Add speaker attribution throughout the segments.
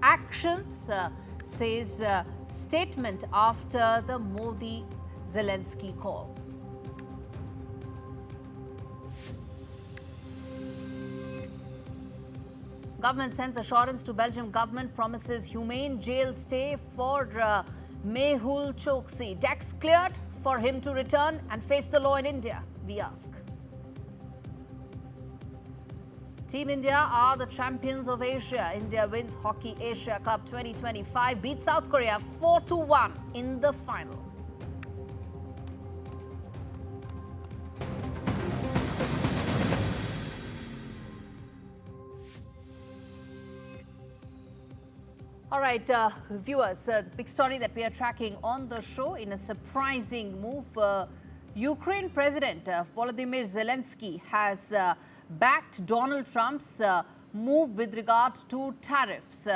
Speaker 1: actions, says statement after the Modi-Zelensky call. Government sends assurance to Belgium government, promises humane jail stay for Mehul Choksi. Decks cleared for him to return and face the law in India, we ask. Team India are the champions of Asia. India wins Hockey Asia Cup 2025, beats South Korea 4-1 in the final. All right, viewers, the big story that we are tracking on the show in a surprising move. Ukraine President Volodymyr Zelensky has backed Donald Trump's move with regard to tariffs.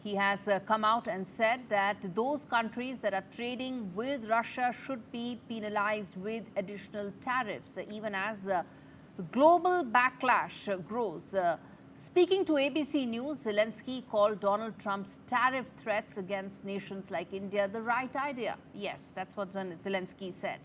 Speaker 1: He has come out and said that those countries that are trading with Russia should be penalized with additional tariffs, even as global backlash grows. Speaking to ABC News, Zelensky called Donald Trump's tariff threats against nations like India the right idea. Yes, that's what Zelensky said.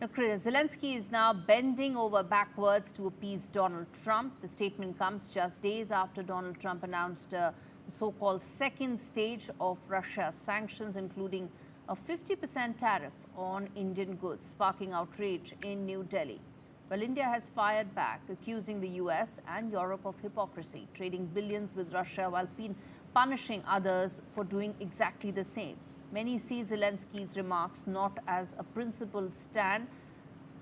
Speaker 1: Now, Zelensky is now bending over backwards to appease Donald Trump. The statement comes just days after Donald Trump announced the so-called second stage of Russia's sanctions, including a 50% tariff on Indian goods, sparking outrage in New Delhi. Well, India has fired back, accusing the US and Europe of hypocrisy, trading billions with Russia while punishing others for doing exactly the same. Many see Zelensky's remarks not as a principled stand,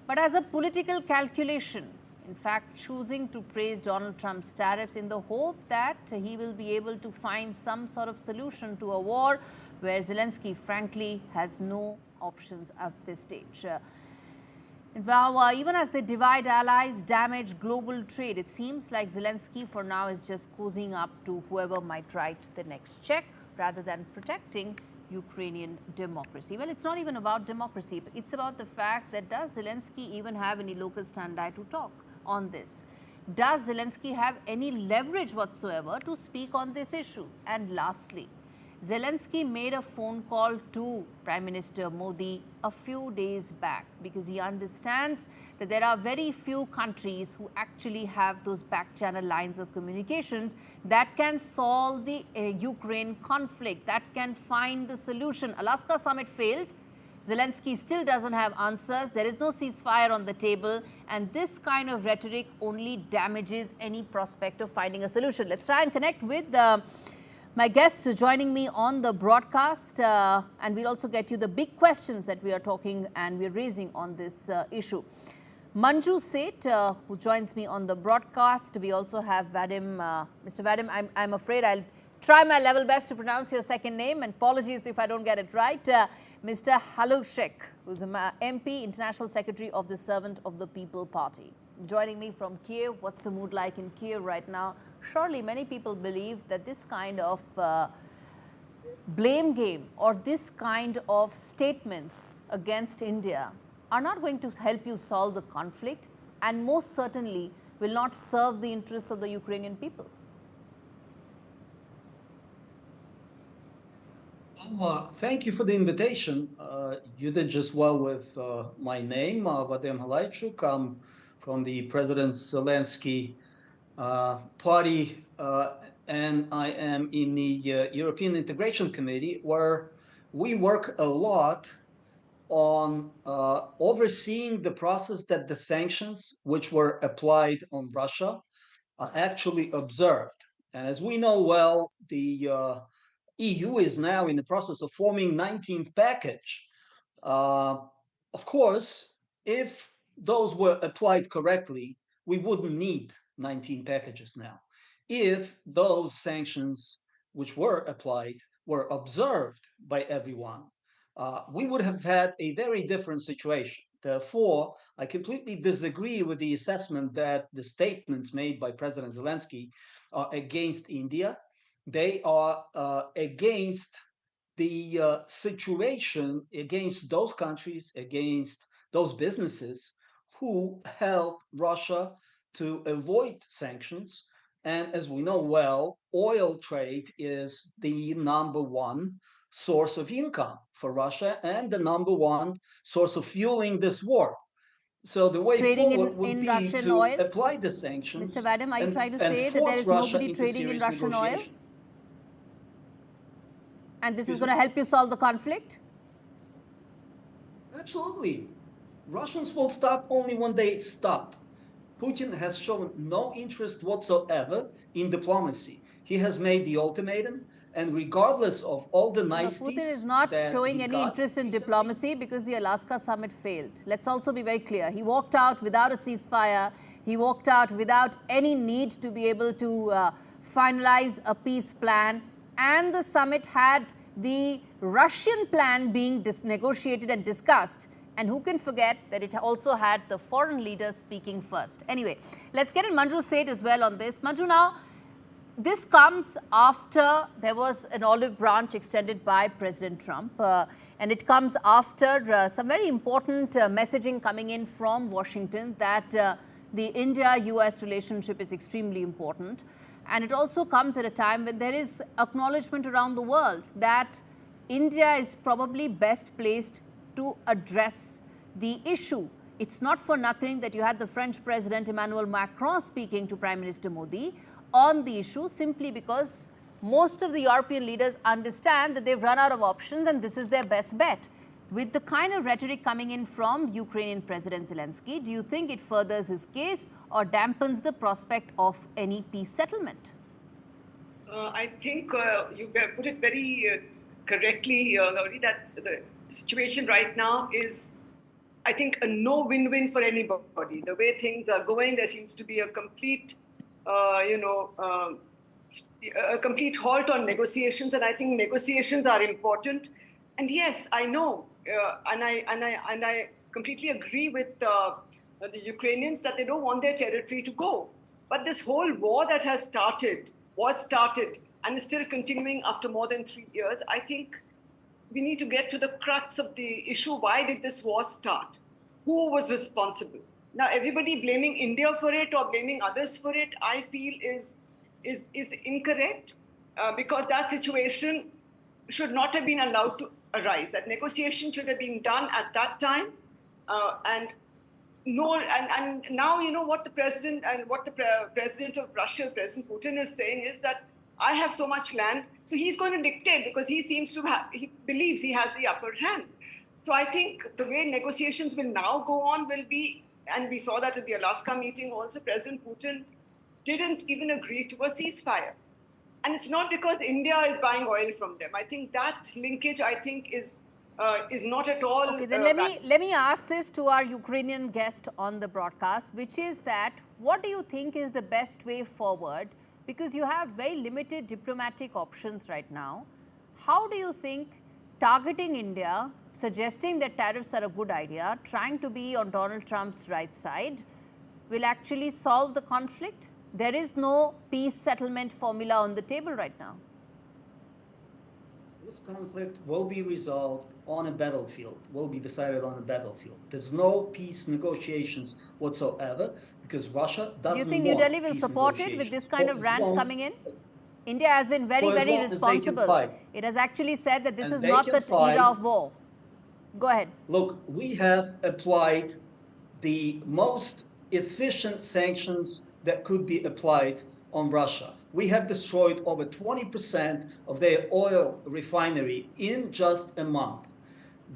Speaker 1: but as a political calculation. In fact, choosing to praise Donald Trump's tariffs in the hope that he will be able to find some sort of solution to a war where Zelensky, frankly, has no options at this stage. Now, even as they divide allies, damage global trade, it seems like Zelensky for now is just cozying up to whoever might write the next check rather than protecting Ukrainian democracy. Well, it's not even about democracy, but it's about the fact that does Zelensky even have any locus standi to talk on this? Does Zelensky have any leverage whatsoever to speak on this issue? And lastly, Zelensky made a phone call to Prime Minister Modi a few days back because he understands that there are very few countries who actually have those back channel lines of communications that can solve the Ukraine conflict, that can find the solution. Alaska summit failed. Zelensky still doesn't have answers. There is no ceasefire on the table. And this kind of rhetoric only damages any prospect of finding a solution. Let's try and connect with my guests joining me on the broadcast, and we'll also get you the big questions that we are talking and we're raising on this issue. Manju Seth, who joins me on the broadcast. We also have Vadim. Mr. Vadim, I'm afraid I'll try my level best to pronounce your second name, and apologies if I don't get it right. Mr. Halushek, who's an MP, International Secretary of the Servant of the People Party. Joining me from Kiev. What's the mood like in Kiev right now? Surely many people believe that this kind of blame game or this kind of statements against India are not going to help you solve the conflict and most certainly will not serve the interests of the Ukrainian people.
Speaker 2: Thank you for the invitation. You did just well with my name, Vadim Halaychuk. I'm from the President Zelensky party, and I am in the European Integration Committee, where we work a lot on overseeing the process that the sanctions which were applied on Russia are actually observed. And as we know well, the EU is now in the process of forming 19th package. Of course, if those were applied correctly, we wouldn't need 19 packages now. If those sanctions which were applied were observed by everyone, we would have had a very different situation. Therefore, I completely disagree with the assessment that the statements made by President Zelensky are against India. They are against the situation, against those countries, against those businesses who help Russia to avoid sanctions And as we know well, oil trade is the number one source of income for Russia and the number one source of fueling this war. So the way
Speaker 1: Trading
Speaker 2: forward would
Speaker 1: in
Speaker 2: be
Speaker 1: Russian
Speaker 2: to
Speaker 1: oil?
Speaker 2: apply the
Speaker 1: Mr.
Speaker 2: sanctions
Speaker 1: Vadam, are you trying to
Speaker 2: and
Speaker 1: say that there
Speaker 2: force
Speaker 1: is
Speaker 2: Russia
Speaker 1: nobody
Speaker 2: into
Speaker 1: trading in
Speaker 2: serious
Speaker 1: Russian oil?
Speaker 2: negotiations.
Speaker 1: And this is
Speaker 2: Excuse
Speaker 1: going
Speaker 2: me?
Speaker 1: to help you solve the conflict?
Speaker 2: Absolutely. Russians will stop only when they stopped. Putin has shown no interest whatsoever in diplomacy. He has made the ultimatum, and regardless of all the
Speaker 1: No, Putin is
Speaker 2: niceties
Speaker 1: not
Speaker 2: that
Speaker 1: showing
Speaker 2: he
Speaker 1: any
Speaker 2: got
Speaker 1: interest in
Speaker 2: recently,
Speaker 1: diplomacy because the Alaska summit failed. Let's also be very clear. He walked out without a ceasefire. He walked out without any need to be able to finalize a peace plan. And the summit had the Russian plan being negotiated and discussed. And who can forget that it also had the foreign leaders speaking first. Anyway, let's get in Manju's say as well on this. Manju, now, this comes after there was an olive branch extended by President Trump, and it comes after some very important messaging coming in from Washington that the India-US relationship is extremely important. And it also comes at a time when there is acknowledgement around the world that India is probably best placed to address the issue. It's not for nothing that you had the French President Emmanuel Macron speaking to Prime Minister Modi on the issue, simply because most of the European leaders understand that they've run out of options and this is their best bet. With the kind of rhetoric coming in from Ukrainian President Zelensky, do you think it furthers his case or dampens the prospect of any peace settlement?
Speaker 3: I think you put it very correctly, Gauri, that the situation right now is, I think, a no win-win for anybody. The way things are going, there seems to be a complete, a complete halt on negotiations, and I think negotiations are important. And yes, I know, and I completely agree with the Ukrainians that they don't want their territory to go. But this whole war that was started and is still continuing after more than 3 years, I think we need to get to the crux of the issue. Why did this war start? Who was responsible? Now, everybody blaming India for it or blaming others for it, I feel is incorrect, because that situation should not have been allowed to arise. That negotiation should have been done at that time, and now, you know, what the president and what the president of Russia, President Putin, is saying is that I have so much land, so he's going to dictate because he seems to he believes he has the upper hand. So I think the way negotiations will now go on will be, and we saw that at the Alaska meeting also, President Putin didn't even agree to a ceasefire. And it's not because India is buying oil from them. I think that linkage, is not at all.
Speaker 1: Okay, then let me ask this to our Ukrainian guest on the broadcast, which is that what do you think is the best way forward? Because you have very limited diplomatic options right now. How do you think targeting India, suggesting that tariffs are a good idea, trying to be on Donald Trump's right side, will actually solve the conflict? There is no peace settlement formula on the table right now.
Speaker 2: This conflict will be resolved on a battlefield, will be decided on a battlefield. There's no peace negotiations whatsoever because Russia doesn't want.
Speaker 1: Do you think New Delhi will support it with this kind of rant coming in? India has been very, very responsible. It has actually said that this is not the era of war. Go ahead.
Speaker 2: Look, we have applied the most efficient sanctions that could be applied on Russia. We have destroyed over 20% of their oil refinery in just a month.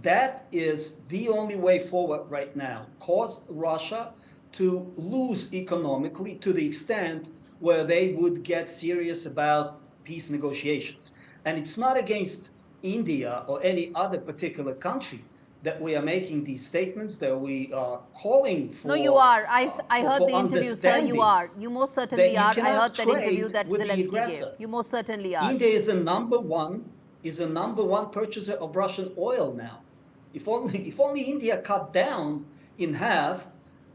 Speaker 2: That is the only way forward right now. Cause Russia to lose economically to the extent where they would get serious about peace negotiations. And it's not against India or any other particular country that we are making these statements, that we are calling for.
Speaker 1: No, you are. I heard the interview, sir. You are. You most certainly are. I heard that interview that Zelensky gave. You most certainly are.
Speaker 2: India is a number one purchaser of Russian oil now. If only India cut down in half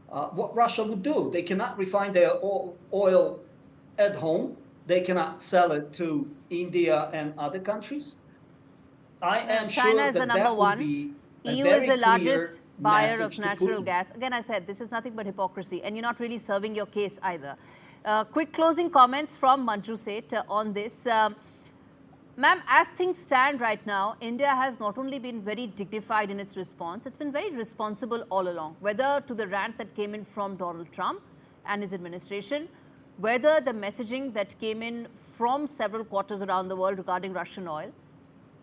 Speaker 2: what Russia would do. They cannot refine their oil at home. They cannot sell it to India and other countries. I am sure
Speaker 1: China is the number one. EU is the largest buyer of natural gas. Again, I said this is nothing but hypocrisy, and you're not really serving your case either. Quick closing comments from Manju Seth on this. Ma'am, as things stand right now, India has not only been very dignified in its response, it's been very responsible all along, whether to the rant that came in from Donald Trump and his administration, whether the messaging that came in from several quarters around the world regarding Russian oil.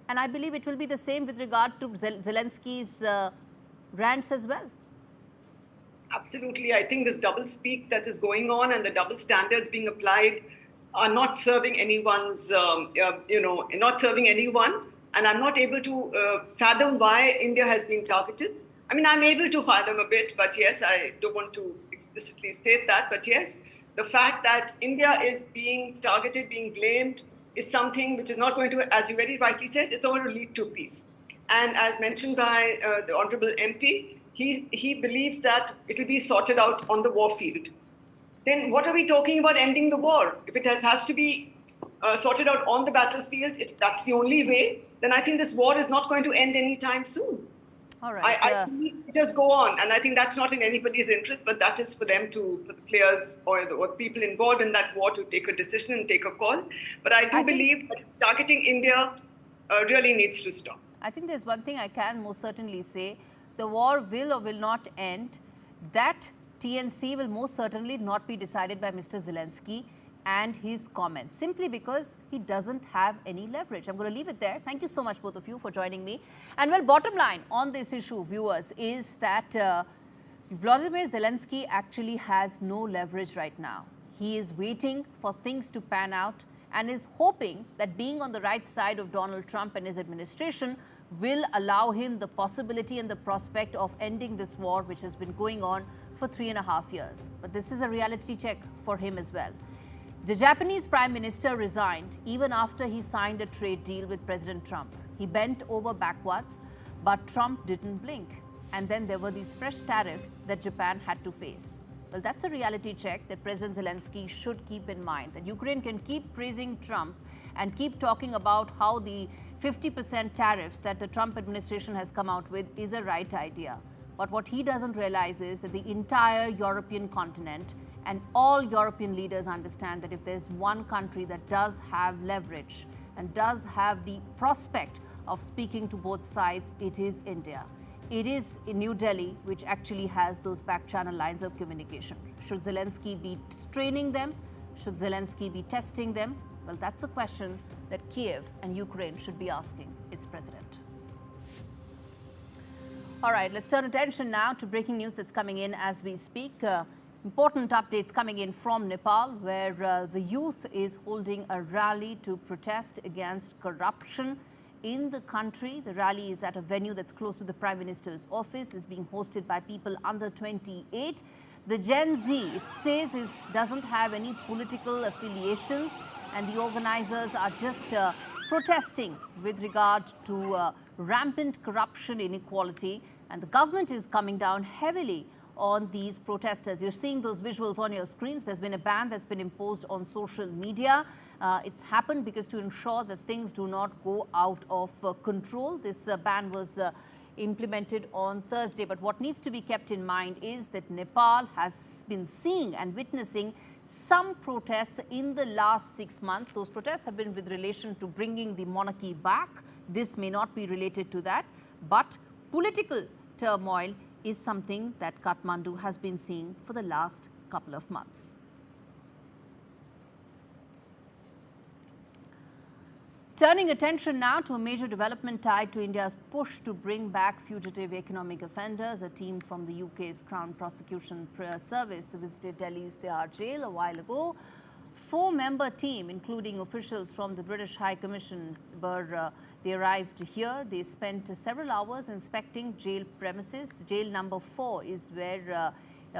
Speaker 1: And I believe it will be the same with regard to Zelensky's rants as well.
Speaker 3: Absolutely. I think this double speak that is going on and the double standards being applied are not serving anyone's, not serving anyone. And I'm not able to fathom why India has been targeted. I mean, I'm able to fathom a bit, but yes, I don't want to explicitly state that. But yes, the fact that India is being targeted, being blamed, is something which is not going to, as you very rightly said, it's not going to lead to peace. And as mentioned by the Honorable MP, he believes that it will be sorted out on the war field. Then what are we talking about ending the war? If it has to be sorted out on the battlefield, that's the only way, then I think this war is not going to end anytime soon.
Speaker 1: All right.
Speaker 3: I believe it just go on. And I think that's not in anybody's interest, but that is for them for the players or people involved in that war to take a decision and take a call. But I do believe that targeting India really needs to stop.
Speaker 1: I think there's one thing I can most certainly say. The war will or will not end. That TNC will most certainly not be decided by Mr. Zelensky and his comments, simply because he doesn't have any leverage. I'm going to leave it there. Thank you so much, both of you, for joining me. And well, bottom line on this issue, viewers, is that Volodymyr Zelensky actually has no leverage right now. He is waiting for things to pan out and is hoping that being on the right side of Donald Trump and his administration will allow him the possibility and the prospect of ending this war, which has been going on for 3.5 years. But this is a reality check for him as well. The Japanese Prime Minister resigned even after he signed a trade deal with President Trump. He bent over backwards, but Trump didn't blink. And then there were these fresh tariffs that Japan had to face. Well, that's a reality check that President Zelensky should keep in mind, that Ukraine can keep praising Trump and keep talking about how the 50% tariffs that the Trump administration has come out with is a right idea. But what he doesn't realize is that the entire European continent and all European leaders understand that if there's one country that does have leverage and does have the prospect of speaking to both sides, it is India. It is in New Delhi which actually has those back channel lines of communication. Should Zelensky be straining them? Should Zelensky be testing them? Well, that's a question that Kiev and Ukraine should be asking its president. All right, let's turn attention now to breaking news that's coming in as we speak. Important updates coming in from Nepal, where the youth is holding a rally to protest against corruption in the country. The rally is at a venue that's close to the Prime Minister's office, is being hosted by people under 28. The Gen Z, it says, doesn't have any political affiliations, and the organizers are just protesting with regard to rampant corruption, inequality, and the government is coming down heavily on these protesters. You're seeing those visuals on your screens. There's been a ban that's been imposed on social media. It's happened because to ensure that things do not go out of control. This ban was implemented on Thursday. But what needs to be kept in mind is that Nepal has been seeing and witnessing some protests in the last 6 months. Those protests have been with relation to bringing the monarchy back. This may not be related to that, but political turmoil is something that Kathmandu has been seeing for the last couple of months. Turning attention now to a major development tied to India's push to bring back fugitive economic offenders. A team from the UK's Crown Prosecution Service visited Delhi's Tihar jail a while ago. 4-member team, including officials from the British High Commission, they arrived here. They spent several hours inspecting jail premises. Jail number 4 is where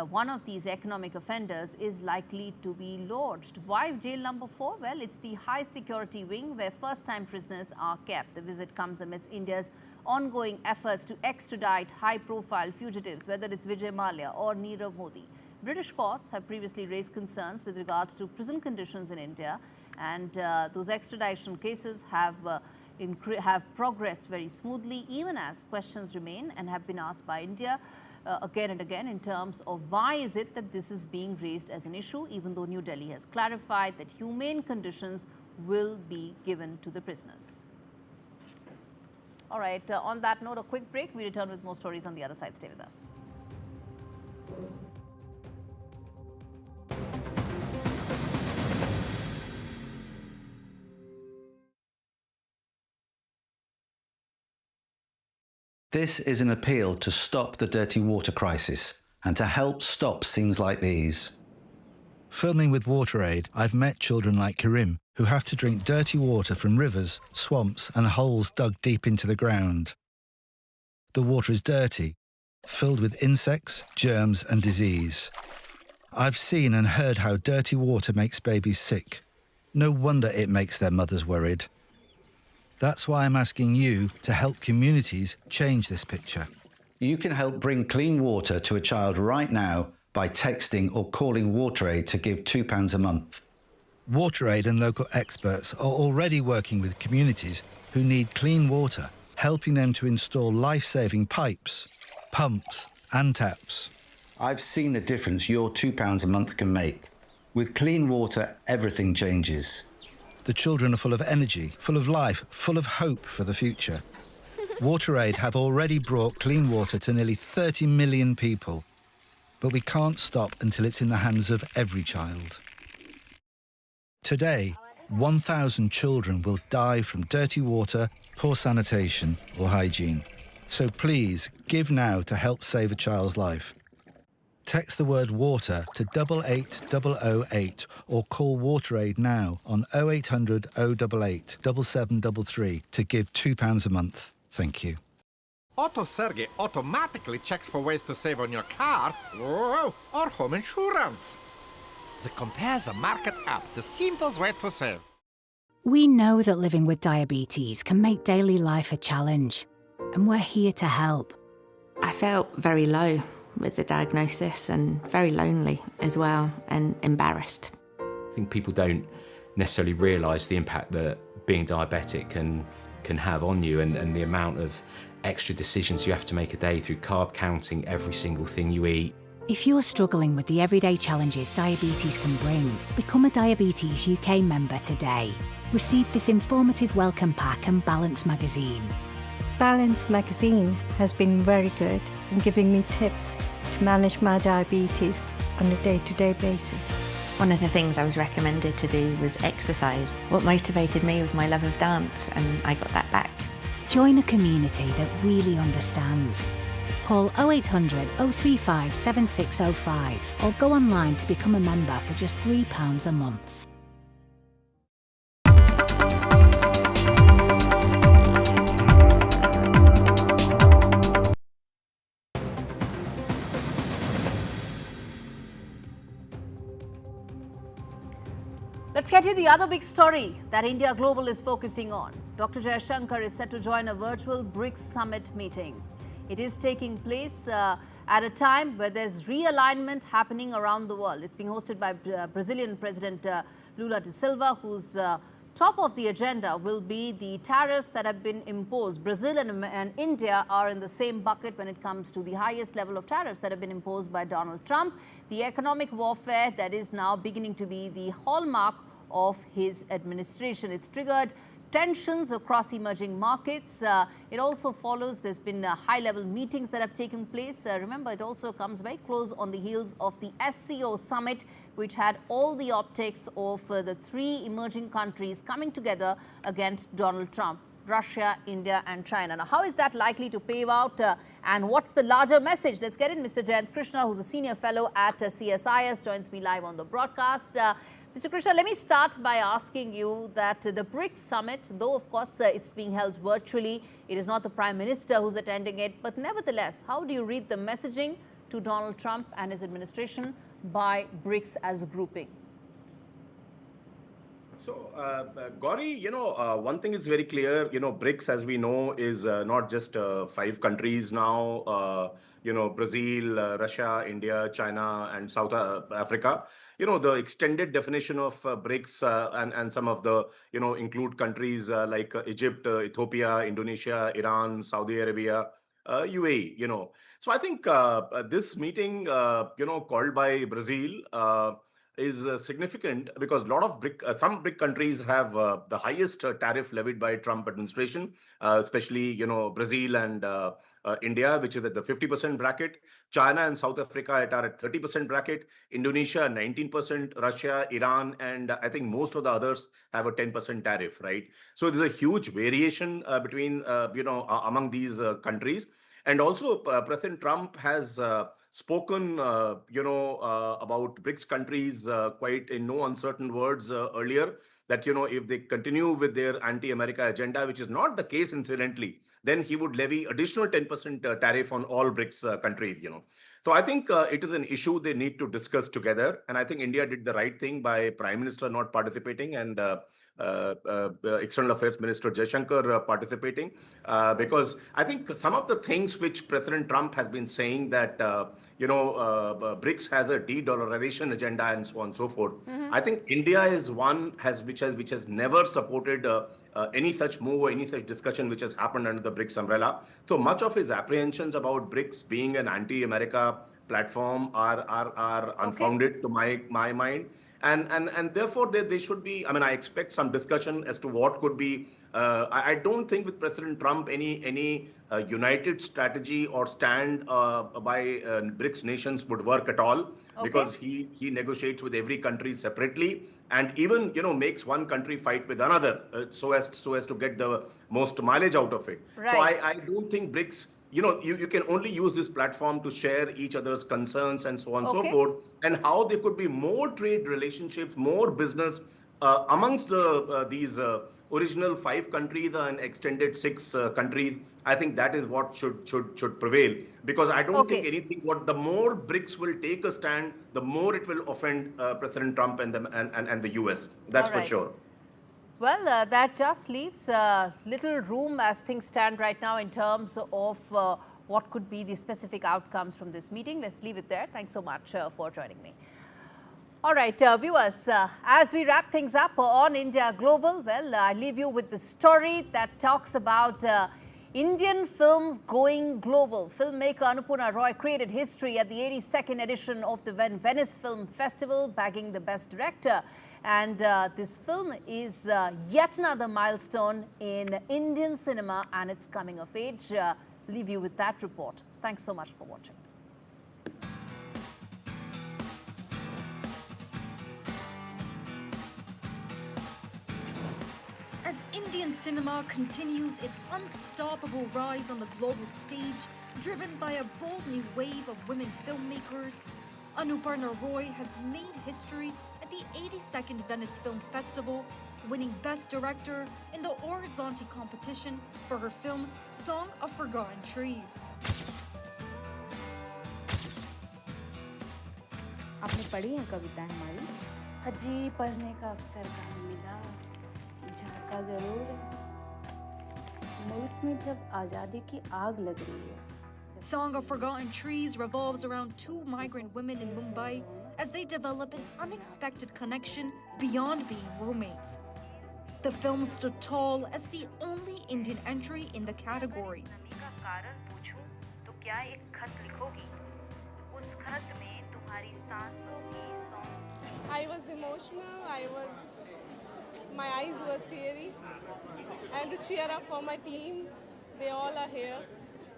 Speaker 1: one of these economic offenders is likely to be lodged. Why jail number 4? Well, it's the high security wing where first-time prisoners are kept. The visit comes amidst India's ongoing efforts to extradite high-profile fugitives, whether it's Vijay Mallya or Nirav Modi. British courts have previously raised concerns with regards to prison conditions in India, and those extradition cases have progressed very smoothly, even as questions remain and have been asked by India. again and again in terms of why is it that this is being raised as an issue, even though New Delhi has clarified that humane conditions will be given to the prisoners. All right, on that note, a quick break. We return with more stories on the other side. Stay with us.
Speaker 4: This is an appeal to stop the dirty water crisis and to help stop scenes like these. Filming with WaterAid, I've met children like Karim who have to drink dirty water from rivers, swamps and holes dug deep into the ground. The water is dirty, filled with insects, germs and disease. I've seen and heard how dirty water makes babies sick. No wonder it makes their mothers worried. That's why I'm asking you to help communities change this picture. You can help bring clean water to a child right now by texting or calling WaterAid to give £2 a month. WaterAid and local experts are already working with communities who need clean water, helping them to install life-saving pipes, pumps and taps. I've seen the difference your £2 a month can make. With clean water, everything changes. The children are full of energy, full of life, full of hope for the future. WaterAid have already brought clean water to nearly 30 million people. But we can't stop until it's in the hands of every child. Today, 1,000 children will die from dirty water, poor sanitation or hygiene. So please, give now to help save a child's life. Text the word water to 88008 or call WaterAid now on 0800 088 7733 to give £2 a month. Thank you.
Speaker 5: Auto Sergey automatically checks for ways to save on your car or home insurance. The Compare the Market app, the simplest way to save.
Speaker 6: We know that living with diabetes can make daily life a challenge, and we're here to help.
Speaker 7: I felt very low with the diagnosis and very lonely as well and embarrassed.
Speaker 8: I think people don't necessarily realise the impact that being diabetic can have on you and the amount of extra decisions you have to make a day through carb counting every single thing you eat.
Speaker 6: If you're struggling with the everyday challenges diabetes can bring, become a Diabetes UK member today. Receive this informative welcome pack and Balance magazine.
Speaker 9: Balance magazine has been very good in giving me tips to manage my diabetes on a day-to-day basis.
Speaker 7: One of the things I was recommended to do was exercise. What motivated me was my love of dance, and I got that back.
Speaker 6: Join a community that really understands. Call 0800 035 7605 or go online to become a member for just £3 a month.
Speaker 1: Let's get you the other big story that India Global is focusing on. Dr. Jaishankar is set to join a virtual BRICS summit meeting. It is taking place at a time where there's realignment happening around the world. It's being hosted by Brazilian President Lula da Silva, whose top of the agenda will be the tariffs that have been imposed. Brazil and India are in the same bucket when it comes to the highest level of tariffs that have been imposed by Donald Trump. The economic warfare that is now beginning to be the hallmark of his administration. It's triggered tensions across emerging markets. It also follows, there's been high-level meetings that have taken place. Remember, it also comes very close on the heels of the SCO summit, which had all the optics of the three emerging countries coming together against Donald Trump: Russia, India and China. Now, how is that likely to pave out and what's the larger message? Let's get in. Mr. Jayant Krishna, who's a senior fellow at CSIS, joins me live on the broadcast. Mr. Krishna, let me start by asking you that the BRICS summit, though of course it's being held virtually, it is not the Prime Minister who's attending it, but nevertheless, how do you read the messaging to Donald Trump and his administration by BRICS as a grouping?
Speaker 10: So, Gauri, one thing is very clear, BRICS, as we know, is not just 5 countries now, Brazil, Russia, India, China, and South Africa. The extended definition of BRICS and some of the, include countries like Egypt, Ethiopia, Indonesia, Iran, Saudi Arabia, UAE, So I think this meeting, called by Brazil, is significant because a lot of some BRIC countries have the highest tariff levied by Trump administration, especially Brazil and India, which is at the 50% bracket. China and South Africa are at 30% bracket. Indonesia 19%. Russia, Iran, and I think most of the others have a 10% tariff. Right. So there's a huge variation between among these countries. And also, President Trump has spoken, about BRICS countries quite in no uncertain words earlier, that, if they continue with their anti-America agenda, which is not the case, incidentally, then he would levy additional 10% tariff on all BRICS countries, So I think it is an issue they need to discuss together. And I think India did the right thing by Prime Minister not participating and External Affairs Minister Jaishankar participating, because I think some of the things which President Trump has been saying that BRICS has a de-dollarization agenda and so on and so forth. I think India is one which has never supported any such move or any such discussion which has happened under the BRICS umbrella. So much of his apprehensions about BRICS being an anti-America platform are unfounded to my mind. And therefore, they should be, I expect some discussion as to what could be, I don't think with President Trump any united strategy or stand by BRICS nations would work at all, because he negotiates with every country separately and even, makes one country fight with another so as to get the most mileage out of it. Right. So I don't think BRICS, you can only use this platform to share each other's concerns and so on and so forth, and how there could be more trade relationships, more business amongst these original 5 countries and extended 6 countries. I think that is what should prevail, because I don't think anything. The more BRICS will take a stand, the more it will offend President Trump and the US. That's for sure.
Speaker 1: Well, that just leaves little room as things stand right now in terms of what could be the specific outcomes from this meeting. Let's leave it there. Thanks so much for joining me. All right, viewers, as we wrap things up on India Global, well, I leave you with the story that talks about Indian films going global. Filmmaker Annapurna Roy created history at the 82nd edition of the Venice Film Festival, bagging the Best Director. And this film is yet another milestone in Indian cinema and its coming of age. Leave you with that report. Thanks so much for watching.
Speaker 11: As Indian cinema continues its unstoppable rise on the global stage, driven by a bold new wave of women filmmakers, Annapurna Roy has made history at the 82nd Venice Film Festival, winning Best Director in the Orizzonti competition for her film Song of Forgotten Trees.
Speaker 12: आपने पढ़ी हैं कविताएं हमारी? अजी पढ़ने का अवसर कहाँ मिला, झांका जरूर मुल्क में जब आज़ादी की आग लग रही है.
Speaker 11: Song of Forgotten Trees revolves around 2 migrant women in Mumbai as they develop an unexpected connection beyond being roommates. The film stood tall as the only Indian entry in the category.
Speaker 13: I was emotional, my eyes were teary, and to cheer up for my team, they all are here.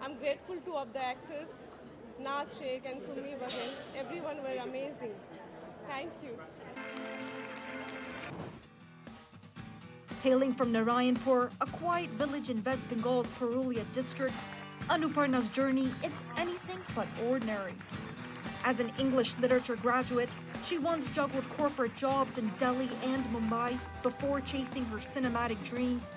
Speaker 13: I'm grateful to all the actors, Naz Sheikh and Sumi Baghel. Everyone were amazing. Thank you.
Speaker 11: Hailing from Narayanpur, a quiet village in West Bengal's Purulia district, Annapurna's journey is anything but ordinary. As an English literature graduate, she once juggled corporate jobs in Delhi and Mumbai before chasing her cinematic dreams.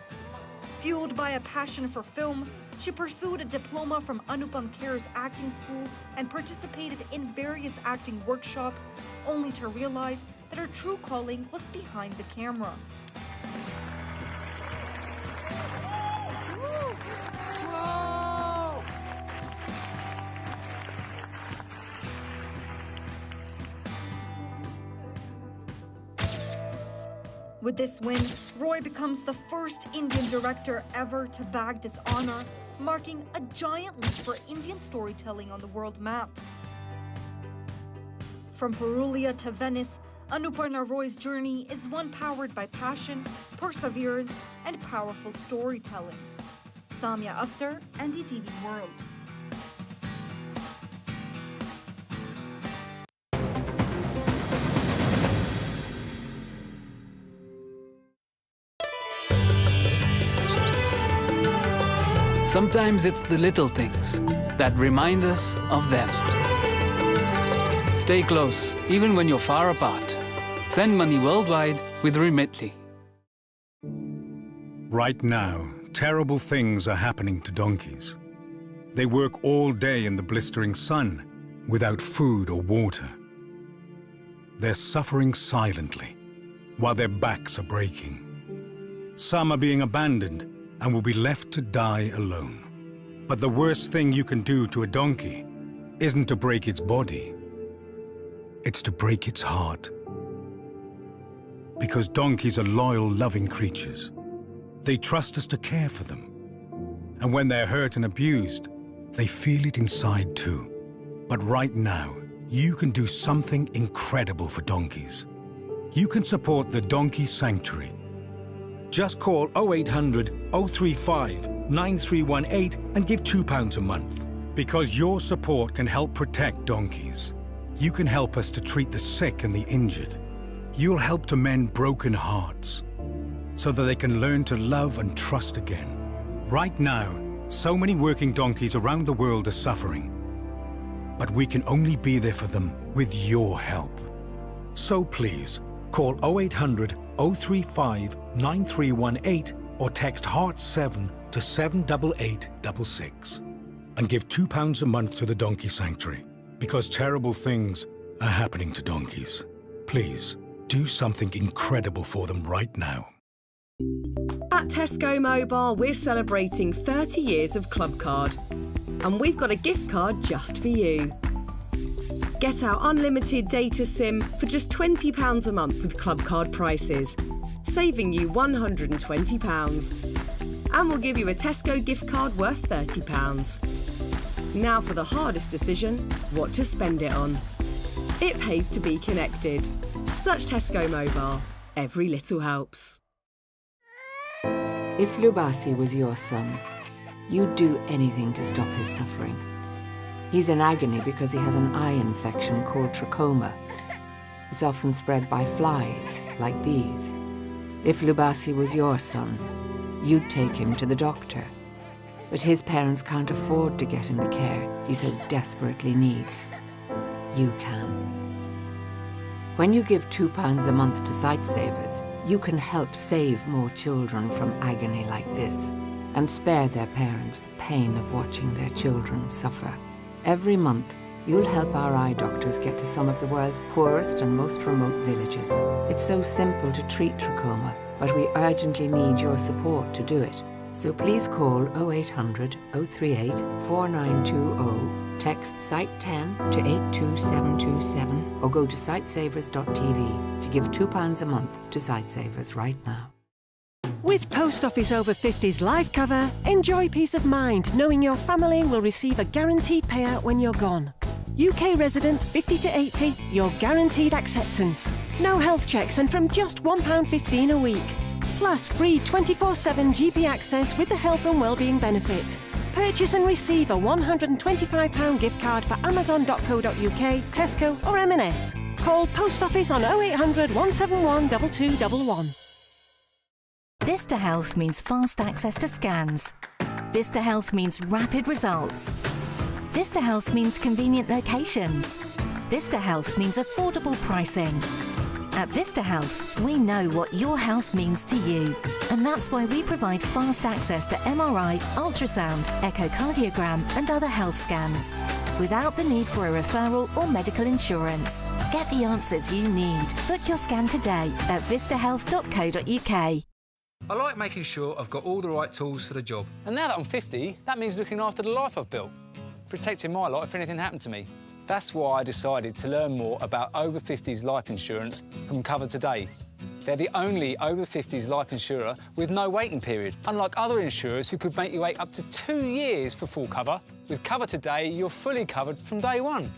Speaker 11: Fueled by a passion for film, she pursued a diploma from Anupam Kher's acting school and participated in various acting workshops, only to realize that her true calling was behind the camera. With this win, Roy becomes the first Indian director ever to bag this honor, marking a giant leap for Indian storytelling on the world map. From Purulia to Venice, Anuparna Roy's journey is one powered by passion, perseverance, and powerful storytelling. Samia Afsar, NDTV World.
Speaker 14: Sometimes it's the little things that remind us of them. Stay close, even when you're far apart. Send money worldwide with Remitly.
Speaker 15: Right now, terrible things are happening to donkeys. They work all day in the blistering sun, without food or water. They're suffering silently, while their backs are breaking. Some are being abandoned and will be left to die alone. But the worst thing you can do to a donkey isn't to break its body. It's to break its heart. Because donkeys are loyal, loving creatures. They trust us to care for them. And when they're hurt and abused, they feel it inside too. But right now, you can do something incredible for donkeys. You can support the Donkey Sanctuary. Just call 0800 035 9318 and give £2 a month. Because your support can help protect donkeys. You can help us to treat the sick and the injured. You'll help to mend broken hearts so that they can learn to love and trust again. Right now, so many working donkeys around the world are suffering. But we can only be there for them with your help. So please, call 0800 035 9318 or text HEART7 to 78866 and give £2 a month to the Donkey Sanctuary, because terrible things are happening to donkeys. Please, do something incredible for them right now.
Speaker 16: At Tesco Mobile, we're celebrating 30 years of Club Card. And we've got a gift card just for you. Get our unlimited data SIM for just £20 a month with Club Card prices, saving you £120. And we'll give you a Tesco gift card worth £30. Now for the hardest decision, what to spend it on. It pays to be connected. Search Tesco Mobile. Every little helps.
Speaker 17: If Lubasi was your son, you'd do anything to stop his suffering. He's in agony because he has an eye infection called trachoma. It's often spread by flies, like these. If Lubasi was your son, you'd take him to the doctor. But his parents can't afford to get him the care he so desperately needs. You can. When you give £2 a month to Sightsavers, you can help save more children from agony like this and spare their parents the pain of watching their children suffer. Every month, you'll help our eye doctors get to some of the world's poorest and most remote villages. It's so simple to treat trachoma, but we urgently need your support to do it. So please call 0800 038 4920, text Site10 to 82727, or go to sightsavers.tv to give £2 a month to Sightsavers right now.
Speaker 18: With Post Office Over 50s life cover, enjoy peace of mind knowing your family will receive a guaranteed payout when you're gone. UK resident 50 to 80, you're guaranteed acceptance. No health checks and from just £1.15 a week. Plus free 24/7 GP access with the health and wellbeing benefit. Purchase and receive a £125 gift card for amazon.co.uk, Tesco or M&S. Call Post Office on 0800 171 2211.
Speaker 6: Vista Health means fast access to scans. Vista Health means rapid results. Vista Health means convenient locations. Vista Health means affordable pricing. At Vista Health, we know what your health means to you. And that's why we provide fast access to MRI, ultrasound, echocardiogram and other health scans, without the need for a referral or medical insurance. Get the answers you need. Book your scan today at vistahealth.co.uk.
Speaker 19: I like making sure I've got all the right tools for the job. And now that I'm 50, that means looking after the life I've built, protecting my life if anything happened to me. That's why I decided to learn more about over 50s life insurance from Cover Today. They're the only over-50s life insurer with no waiting period, unlike other insurers who could make you wait up to 2 years for full cover. With Cover Today, you're fully covered from day one.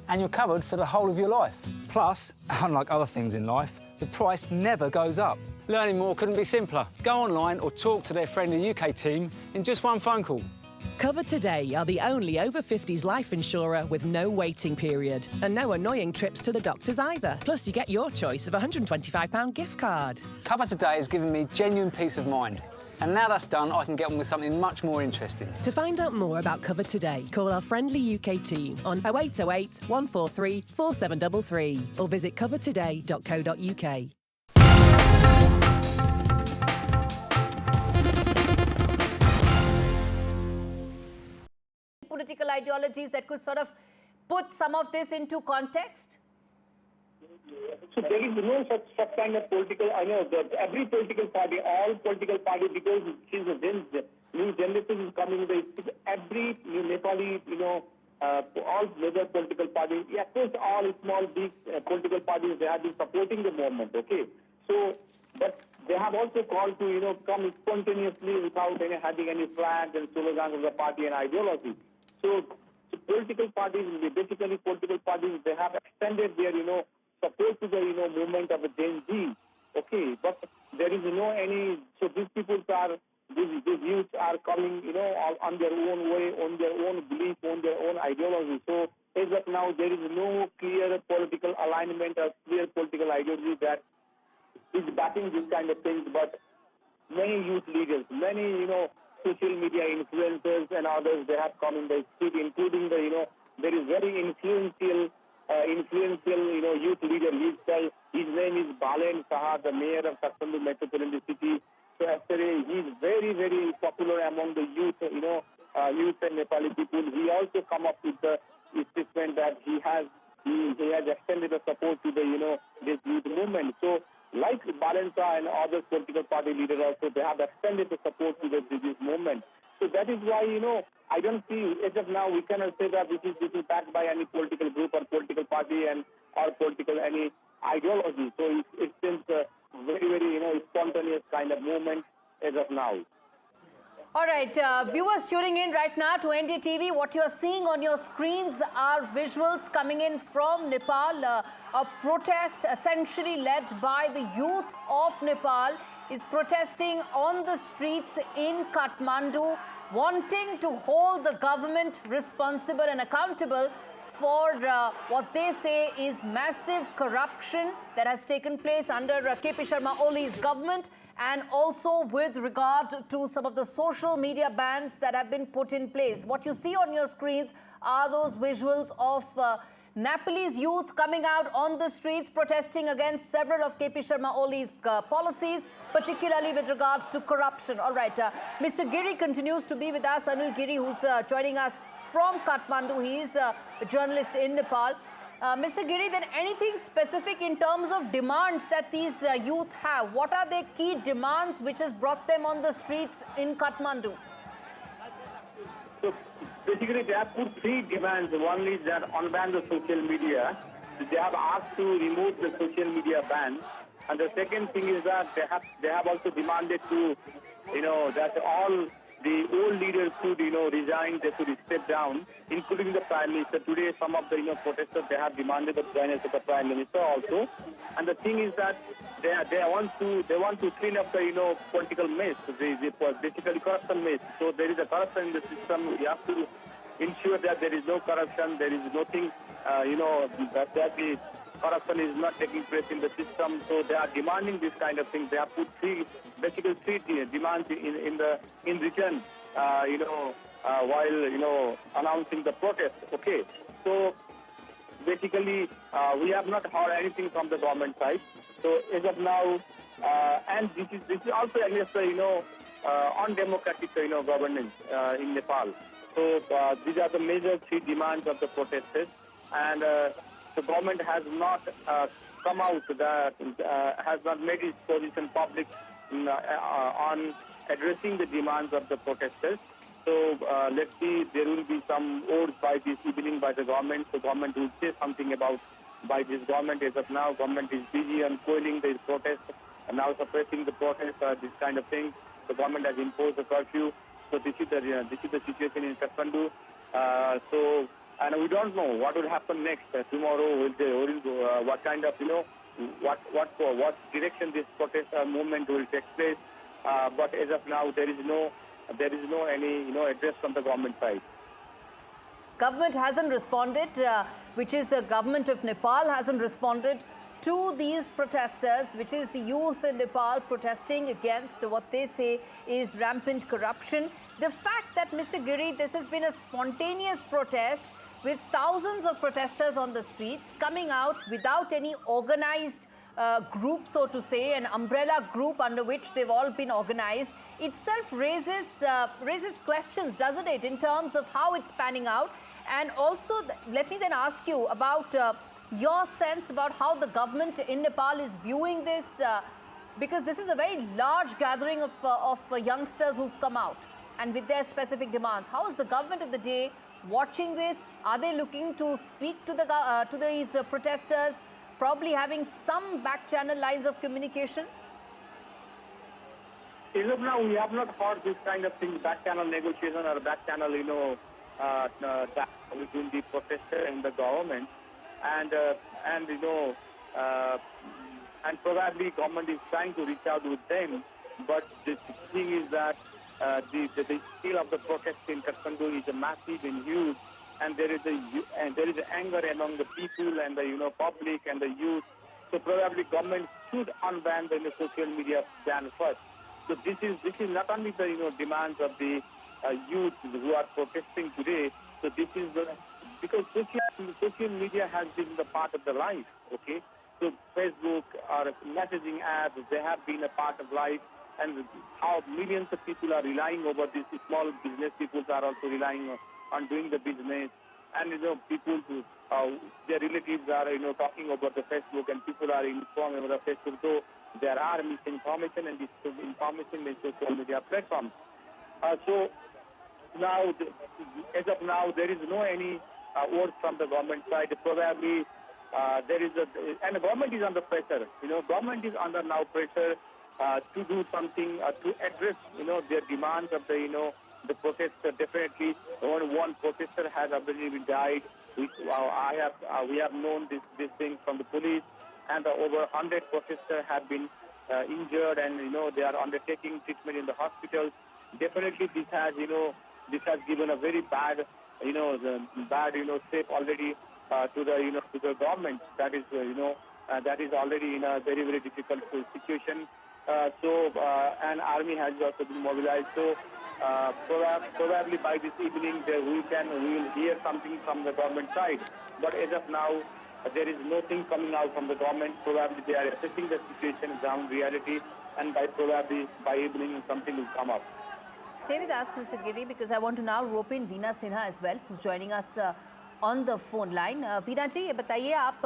Speaker 19: And you're covered for the whole of your life. Plus, unlike other things in life, the price never goes up. Learning more couldn't be simpler. Go online or talk to their friendly UK team in just one phone call.
Speaker 18: Cover Today are the only over-50s life insurer with no waiting period. And no annoying trips to the doctors either. Plus, you get your choice of a £125 gift card.
Speaker 19: Cover Today has given me genuine peace of mind. And now that's done, I can get on with something much more interesting.
Speaker 18: To find out more about Cover Today, call our friendly UK team on 0808 143 4733 or visit covertoday.co.uk.
Speaker 1: Political ideologies that could sort of put some of this into context?
Speaker 20: So there is no such kind of political, I know that every political party, all political parties, because since the new generation is coming, every Nepali, all major political parties, of course all small, big political parties, they have been supporting the movement, okay? So, but they have also called to, come spontaneously without having any flags and slogans of the party and ideology. So political parties, basically political parties, they have extended their, support to the, movement of the Gen Z. Okay, but there is so these people are, these youths are coming, on their own way, on their own belief, on their own ideology. So as of now, there is no clear political alignment or clear political ideology that is backing this kind of things, but many youth leaders, many, social media influencers and others, they have come in the street, including the, there is very influential, youth leader. His name is Balen Saha, the mayor of Kathmandu metropolitan city. So yesterday, he is very, very popular among the youth, youth and Nepali people. He also come up with the statement that he has extended the support to the, this youth movement. So, like Balensa and other political party leaders also, they have extended the support to the this movement. So that is why, I don't see, as of now, we cannot say that this is backed by any political group or political party and or political any ideology. So it seems a very, very, spontaneous kind of movement as of now.
Speaker 1: All right, viewers tuning in right now to NDTV, what you're seeing on your screens are visuals coming in from Nepal. A protest essentially led by the youth of Nepal is protesting on the streets in Kathmandu, wanting to hold the government responsible and accountable for what they say is massive corruption that has taken place under KP Sharma Oli's government, and also with regard to some of the social media bans that have been put in place. What you see on your screens are those visuals of Nepalese youth coming out on the streets protesting against several of KP Sharma Oli's policies, particularly with regard to corruption. All right, Mr. Giri continues to be with us. Anil Giri, who's joining us from Kathmandu. He's a journalist in Nepal. Mr. Giri, then anything specific in terms of demands that these youth have? What are their key demands which has brought them on the streets in Kathmandu?
Speaker 20: So basically they have put three demands. One is that unban the social media. They have asked to remove the social media ban. And the second thing is that they have also demanded to, that all the old leaders should, resign, they should step down, including the Prime Minister. Today, some of the, protesters, they have demanded the joinness of the Prime Minister also. And the thing is that they want to clean up the, political mess, basically corruption mess. So there is a corruption in the system. We have to ensure that there is no corruption, there is nothing, that the corruption is not taking place in the system. So they are demanding this kind of thing. They have put three demands in return, while, announcing the protest. Okay. So basically, we have not heard anything from the government side. So as of now, and this is also against the, undemocratic, governance in Nepal. So these are the major three demands of the protesters, and the government has not come out, has not made its position public on addressing the demands of the protesters. So let's see, there will be some words by this evening by the government. The government will say something about by this government. As of now, government is busy on quelling the protest and now suppressing the protest, this kind of thing. The government has imposed a curfew. So this is the situation in Kathmandu. And we don't know what will happen next. Tomorrow, what kind of, what direction this protest movement will take place. But as of now, there is no any address from the government side.
Speaker 1: Government hasn't responded, which is the government of Nepal hasn't responded to these protesters, which is the youth in Nepal protesting against what they say is rampant corruption. The fact that, Mr. Giri, this has been a spontaneous protest with thousands of protesters on the streets coming out without any organized group, so to say, an umbrella group under which they've all been organized, itself raises questions, doesn't it, in terms of how it's panning out? And also, let me then ask you about your sense about how the government in Nepal is viewing this, because this is a very large gathering of youngsters who've come out and with their specific demands. How is the government of the day watching this? Are they looking to speak to these protesters, probably having some back channel lines of communication?
Speaker 20: As of now, we have not heard this kind of thing, back channel negotiation or back channel, between the protester and the government. And probably government is trying to reach out with them. But the thing is that the scale of the protest in Kathmandu is massive and huge, and there is anger among the people and the public and the youth. So probably government should unban the social media ban first. So this is not only the demands of the youth who are protesting today. So this is because social media has been the part of the life. Okay, so Facebook or messaging apps, they have been a part of life. And how millions of people are relying over this. Small business people are also relying on doing the business. And people who, their relatives are talking about the Facebook, and people are informed about the Facebook. So there are misinformation and disinformation in social media platforms. So now, as of now, there is no any word from the government side. Probably there is and the government is under pressure. Government is under now pressure to do something to address their demands of the protester. Definitely, one protester has already been died. We have known this thing from the police, and over 100 protesters have been injured, and they are undertaking treatment in the hospitals. Definitely, this has given a very bad step already to the government. That is already in a very, very difficult situation. And army has also been mobilized. So probably by this evening we will hear something from the government side. But as of now, there is nothing coming out from the government. Probably they are assessing the situation, ground reality, and by evening something will come up.
Speaker 1: Stay with us, Mr. Giri, because I want to now rope in Veena Sinha as well, who's joining us on the phone line. Veena ji, ये बताइए आप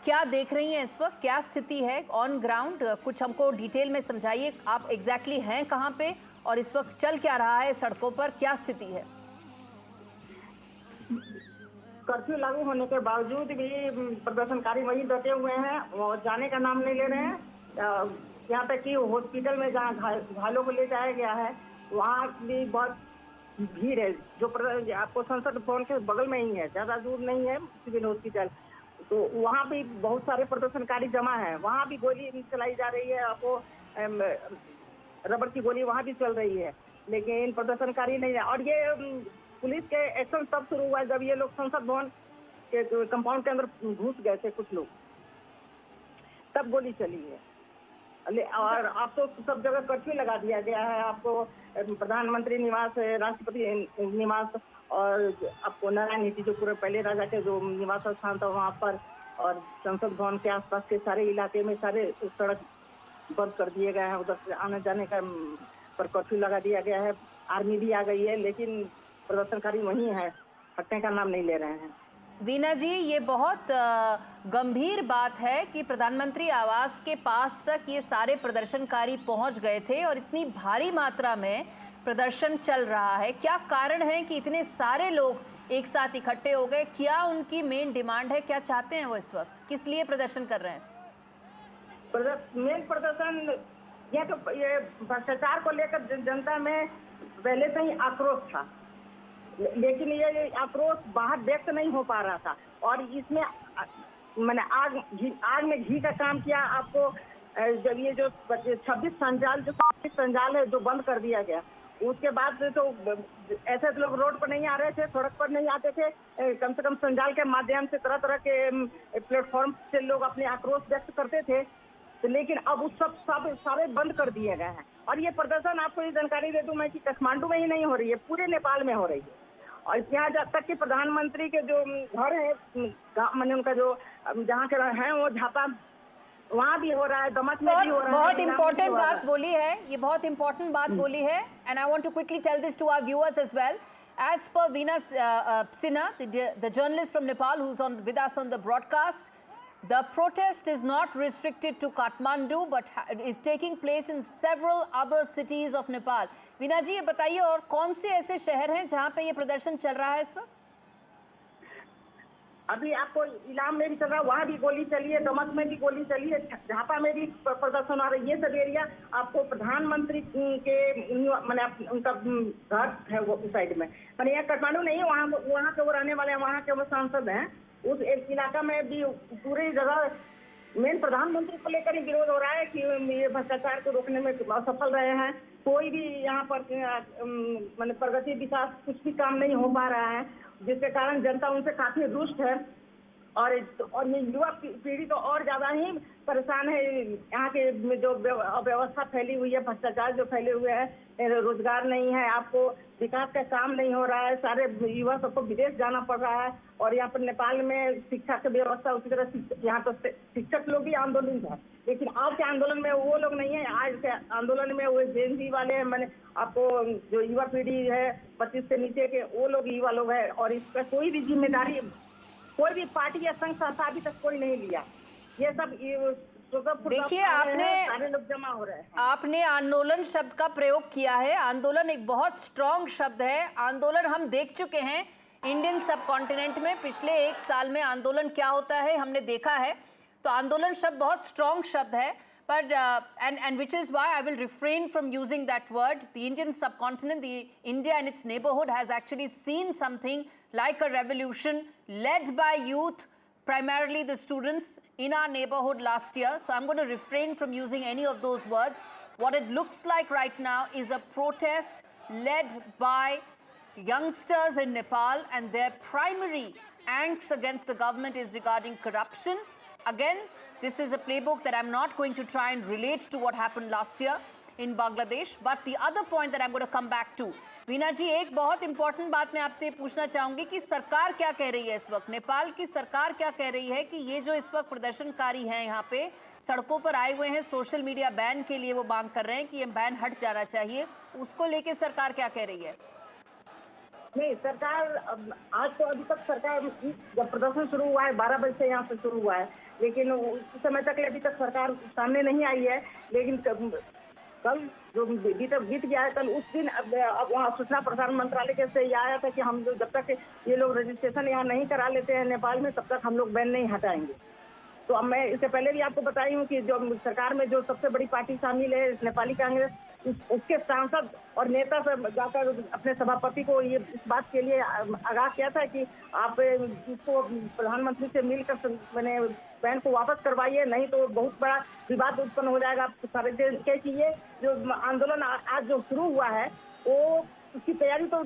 Speaker 1: क्या देख रही हैं इस वक्त, क्या स्थिति है ऑन ग्राउंड, कुछ हमको डिटेल में समझाइए. आप एग्जैक्टली हैं कहाँ पे और इस वक्त चल क्या रहा है सड़कों पर, क्या स्थिति है?
Speaker 21: कर्फ्यू लागू होने के बावजूद भी प्रदर्शनकारी वहीं डटे हुए हैं और जाने का नाम नहीं ले रहे हैं. यहाँ तक कि हॉस्पिटल में जहाँ घायलों को ले जाया गया है वहाँ भी बहुत भीड़ है. जो आपको संसद भवन के बगल में ही है, ज़्यादा दूर नहीं है सिविल हॉस्पिटल. तो वहाँ भी बहुत सारे प्रदर्शनकारी जमा हैं. वहाँ भी गोली चलाई जा रही है, आपको रबड़ की गोली वहाँ भी चल रही है, लेकिन प्रदर्शनकारी नहीं है. और ये पुलिस के एक्शन तब शुरू हुआ जब ये लोग संसद भवन के कंपाउंड के अंदर घुस गए थे कुछ लोग, तब गोली चली है. और अब तो सब जगह कर्फ्यू लगा दिया गया है. आपको प्रधानमंत्री निवास, राष्ट्रपति निवास और आपको नारायण नीति जो पूरे पहले राजा के जो निवास स्थान था वहाँ पर, और संसद भवन के आसपास के सारे इलाके में सारे सड़क बंद कर दिए गए हैं. उधर से आने जाने का पर कर्फ्यू लगा दिया गया है. आर्मी भी आ गई है, लेकिन प्रदर्शनकारी वहीं है, हटने का नाम नहीं ले रहे हैं.
Speaker 1: वीना जी, ये बहुत गंभीर बात है कि प्रधानमंत्री आवास के पास तक ये सारे प्रदर्शनकारी पहुंच गए थे और इतनी भारी मात्रा में प्रदर्शन चल रहा है. क्या कारण है कि इतने सारे लोग एक साथ इकट्ठे हो गए। क्या उनकी मेन डिमांड है, क्या चाहते हैं वो इस वक्त, किस लिए प्रदर्शन कर रहे हैं?
Speaker 21: मेन प्रदर्शन ये भ्रष्टाचार को लेकर जनता में पहले से ही आक्रोश था, लेकिन ये आक्रोश बाहर व्यक्त नहीं हो पा रहा था। और इसमें मैंने आग में घी का काम किया। आपको जब ये जो 26 संजाल है जो बंद कर दिया गया, उसके बाद तो ऐसे लोग रोड पर नहीं आ रहे थे, सड़क पर नहीं आते थे। कम से कम संजाल के माध्यम से तरह तरह के प्लेटफॉर्म से लोग अपने आक्रोश व्यक्त करते थे, लेकिन अब उस सब सारे बंद कर दिए गए हैं। और ये प्रदर्शन आपको ये जानकारी दे दूं मैं कि काठमांडू में ही नहीं हो रही है, पूरे नेपाल में हो रही है। और यहाँ जब तक कि प्रधानमंत्री के जो घर है, मैंने उनका जो जहाँ के हैं वो झापा, वहाँ भी हो रहा है, दमक में भी हो रहा है।
Speaker 1: बहुत इंपॉर्टेंट बात बोली है, ये बहुत इंपॉर्टेंट बात बोली है, and I want to quickly tell this to our viewers as well. As per Veena Sinha, the journalist from Nepal who's with us on the broadcast, the protest is not restricted to Kathmandu but is taking place in several other cities of Nepal. Veena ji, ये बताइए और कौन से ऐसे शहर हैं जहाँ पे ये प्रदर्शन चल रहा है इस वक्त?
Speaker 21: अभी आपको इलाम में भी चल रहा है, वहाँ भी गोली चली है, दमक में भी गोली चली है, झापा में भी प्रदर्शन आ रहा है। ये सब एरिया आपको प्रधानमंत्री के मैंने उनका घर है वो उस साइड में, मैंने यहाँ काठमांडू नहीं है, वहाँ के वो रहने वाले हैं, वहाँ के वो सांसद हैं। उस एक इलाका में भी पूरी जगह मेन प्रधानमंत्री को लेकर ही विरोध हो रहा है कि ये भ्रष्टाचार को रोकने में असफल रहे हैं। कोई भी यहाँ पर मैंने प्रगति विकास कुछ भी काम नहीं हो पा रहा है, जिसके कारण जनता उनसे काफी रुष्ट है। और ये युवा पीढ़ी तो और ज्यादा ही परेशान है। यहाँ के जो अव्यवस्था फैली हुई है, भ्रष्टाचार जो फैले हुए हैं, रोजगार नहीं है, आपको विकास का काम नहीं हो रहा है, सारे युवा सबको विदेश जाना पड़ रहा है। और यहाँ पर नेपाल में शिक्षा की व्यवस्था उसी तरह, यहाँ तो शिक्षक लोग भी आंदोलन है, लेकिन आज के आंदोलन में वो लोग नहीं है। आज के आंदोलन में वो जेन जी वाले हैं, मैंने आपको जो युवा पीढ़ी है 25 से नीचे के, वो लोग युवा लोग है। और इसका कोई भी जिम्मेदारी कोई भी पार्टी या संघ संस्था अभी तक कोई नहीं लिया। ये सब
Speaker 1: देखिए,
Speaker 21: सारे लोग जमा हो रहे हैं।
Speaker 1: आपने आंदोलन शब्द का प्रयोग किया है। आंदोलन एक बहुत स्ट्रॉन्ग शब्द है। आंदोलन हम देख चुके हैं इंडियन सब कॉन्टिनेंट में, पिछले 1 साल में आंदोलन क्या होता है हमने देखा है। तो आंदोलन शब्द बहुत स्ट्रॉन्ग शब्द है, but and which is why I will refrain from using that word. The Indian subcontinent, India and its neighborhood has actually seen something like a revolution led by youth, primarily the students in our neighborhood last year. So I'm going to refrain from using any of those words. What it looks like right now is a protest led by youngsters in Nepal, and their primary angst against the government is regarding corruption. Again, this is a playbook that I'm not going to try and relate to what happened last year in Bangladesh. But the other point that I'm going to come back to, Veena जी, एक बहुत important बात मैं आपसे पूछना चाहूंगी कि सरकार क्या कह रही है इस वक्त, नेपाल की सरकार क्या कह रही है कि ये जो इस वक्त प्रदर्शनकारी हैं यहाँ पे सड़कों पर आए हुए हैं, सोशल मीडिया बैन के लिए वो मांग कर रहे हैं कि ये बैन हट जाना चाहिए, उसको लेके सरकार क्या कह रही है?
Speaker 21: नहीं, सरकार आज तो अभी तक सरकार जब प्रदर्शन शुरू हुआ है 12 बजे से यहाँ से शुरू हुआ है, लेकिन उस समय तक अभी तक सरकार सामने नहीं आई है। लेकिन कल जो बीत गया है, कल उस दिन अब वहाँ सूचना प्रसारण मंत्रालय के से यह आया था कि हम जब तक ये लोग रजिस्ट्रेशन यहाँ नहीं करा लेते हैं नेपाल में, तब तक हम लोग बैन नहीं हटाएंगे। तो अब मैं इससे पहले भी आपको बताई हूँ कि जो सरकार में जो सबसे बड़ी पार्टी शामिल है नेपाली कांग्रेस, उसके सांसद और नेता से जाकर अपने सभापति को ये इस बात के लिए आगाह किया था कि आप इसको प्रधानमंत्री से मिलकर मैंने बैन को वापस करवाइए, नहीं तो बहुत बड़ा विवाद उत्पन्न हो जाएगा। सारे कि ये जो आंदोलन आज जो शुरू हुआ है, वो उसकी तैयारी तो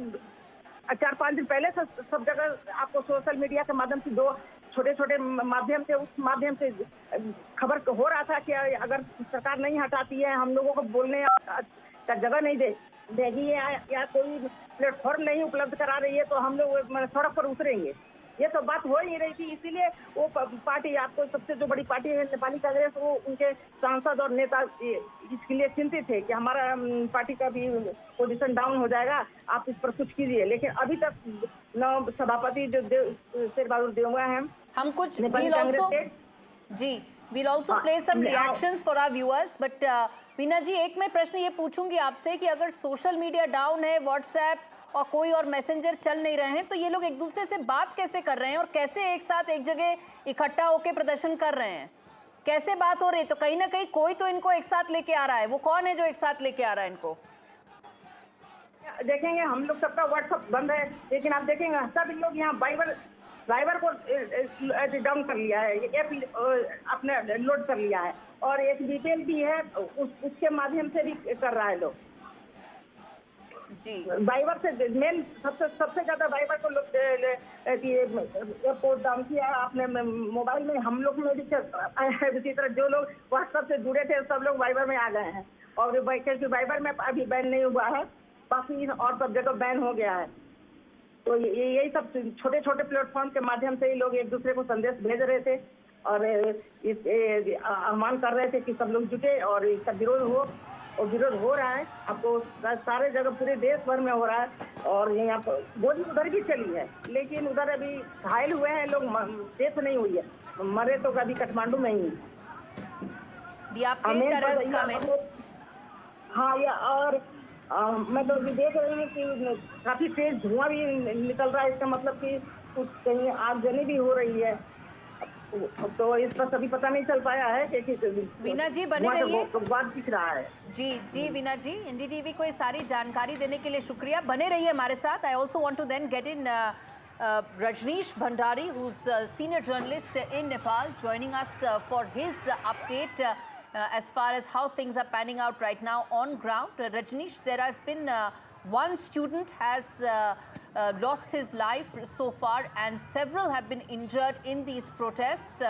Speaker 21: 4-5 दिन पहले से सब जगह आपको सोशल मीडिया के माध्यम से, 2 छोटे माध्यम से, उस माध्यम से खबर हो रहा था कि अगर सरकार नहीं हटाती है, हम लोगों को बोलने का जगह नहीं देगी या कोई प्लेटफॉर्म नहीं उपलब्ध करा रही है, तो हम लोग सड़क पर उतरेंगे। ये सब बात हो ही रही थी, इसीलिए वो पार्टी, आपको सबसे जो बड़ी पार्टी है नेपाली कांग्रेस, वो उनके सांसद और नेता इसके लिए चिंतित थे कि हमारा पार्टी का भी पोजीशन डाउन हो जाएगा, आप इस पर कुछ कीजिए। लेकिन अभी तक सभापति जो शेर बहादुर देवगा हैं,
Speaker 1: हम कुछ जी We'll also play some reactions for our viewers. But Veena जी, एक मैं प्रश्न ये पूछूंगी आपसे कि अगर सोशल मीडिया डाउन है, व्हाट्सएप और कोई और मैसेंजर चल नहीं रहे हैं, तो ये लोग एक दूसरे से बात कैसे कर रहे हैं और कैसे एक साथ एक जगह इकट्ठा होकर प्रदर्शन कर रहे हैं? कैसे बात हो रही है? तो कहीं ना कहीं कोई तो इनको एक साथ लेके आ रहा है। वो कौन है जो एक साथ लेके आ रहा है इनको?
Speaker 21: देखेंगे हम लोग सबका व्हाट्सएप बंद है, लेकिन आप देखेंगे सब लोग यहाँ ड्राइवर को डाउन कर लिया है, ऐप अपने लोड कर लिया है और एक डिटेल भी है उसके माध्यम से भी कर रहा है लोग
Speaker 1: जी।
Speaker 21: ड्राइवर से मेन सबसे ज्यादा ड्राइवर को पोस्ट डाउन किया है आपने मोबाइल में। हम लोग में भी इसी तरह जो लोग व्हाट्सएप से जुड़े थे सब लोग वाइबर में आ गए हैं और क्योंकि वाइबर में अभी बैन नहीं हुआ है, बाकी और सब जगह बैन हो गया है। तो यही सब छोटे छोटे प्लेटफॉर्म के माध्यम से ही लोग एक दूसरे को संदेश भेज रहे थे और आह्वान कर रहे थे कि सब लोग जुटे और इसका विरोध हो, और विरोध हो रहा है। आपको सारे जगह पूरे देश भर में हो रहा है और यहाँ पर गोली उधर भी चली है, लेकिन उधर अभी घायल हुए हैं लोग, डेथ नहीं हुई है, मरे तो कभी काठमांडू में ही। हाँ, या और मैं तो अभी देख रही हूँ कि काफी तेज धुआं भी निकल रहा है, इसका मतलब कि कुछ कहीं आगजनी भी हो रही है। तो इस पर सभी पता नहीं चल पाया है कि
Speaker 1: वीना जी बने रहिए,
Speaker 21: बात दिख रहा है।
Speaker 1: जी वीना जी, एनडीटीवी को ये सारी जानकारी देने के लिए शुक्रिया, बने रहिए हमारे साथ। I also want to then get in Rajneesh Bhandari, who's a senior journalist in Nepal, joining us for his update as far as how things are panning out right now on ground. Rajneesh, there has been one student has lost his life so far and several have been injured in these protests.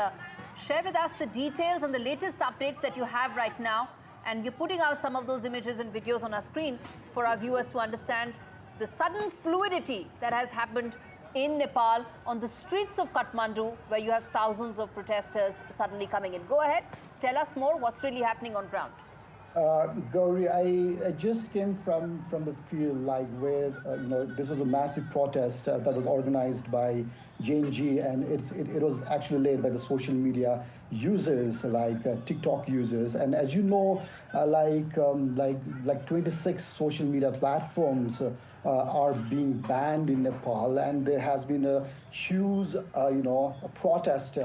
Speaker 1: Share with us the details and the latest updates that you have right now, and we're putting out some of those images and videos on our screen for our viewers to understand the sudden fluidity that has happened in Nepal on the streets of Kathmandu, where you have thousands of protesters suddenly coming in. Go ahead, tell us more, what's really happening on ground?
Speaker 2: Gauri, I just came from the field, like where this was a massive protest that was organized by JNG, and it was actually led by the social media users, like TikTok users. And as you know, like 26 social media platforms are being banned in Nepal, and there has been a huge a protest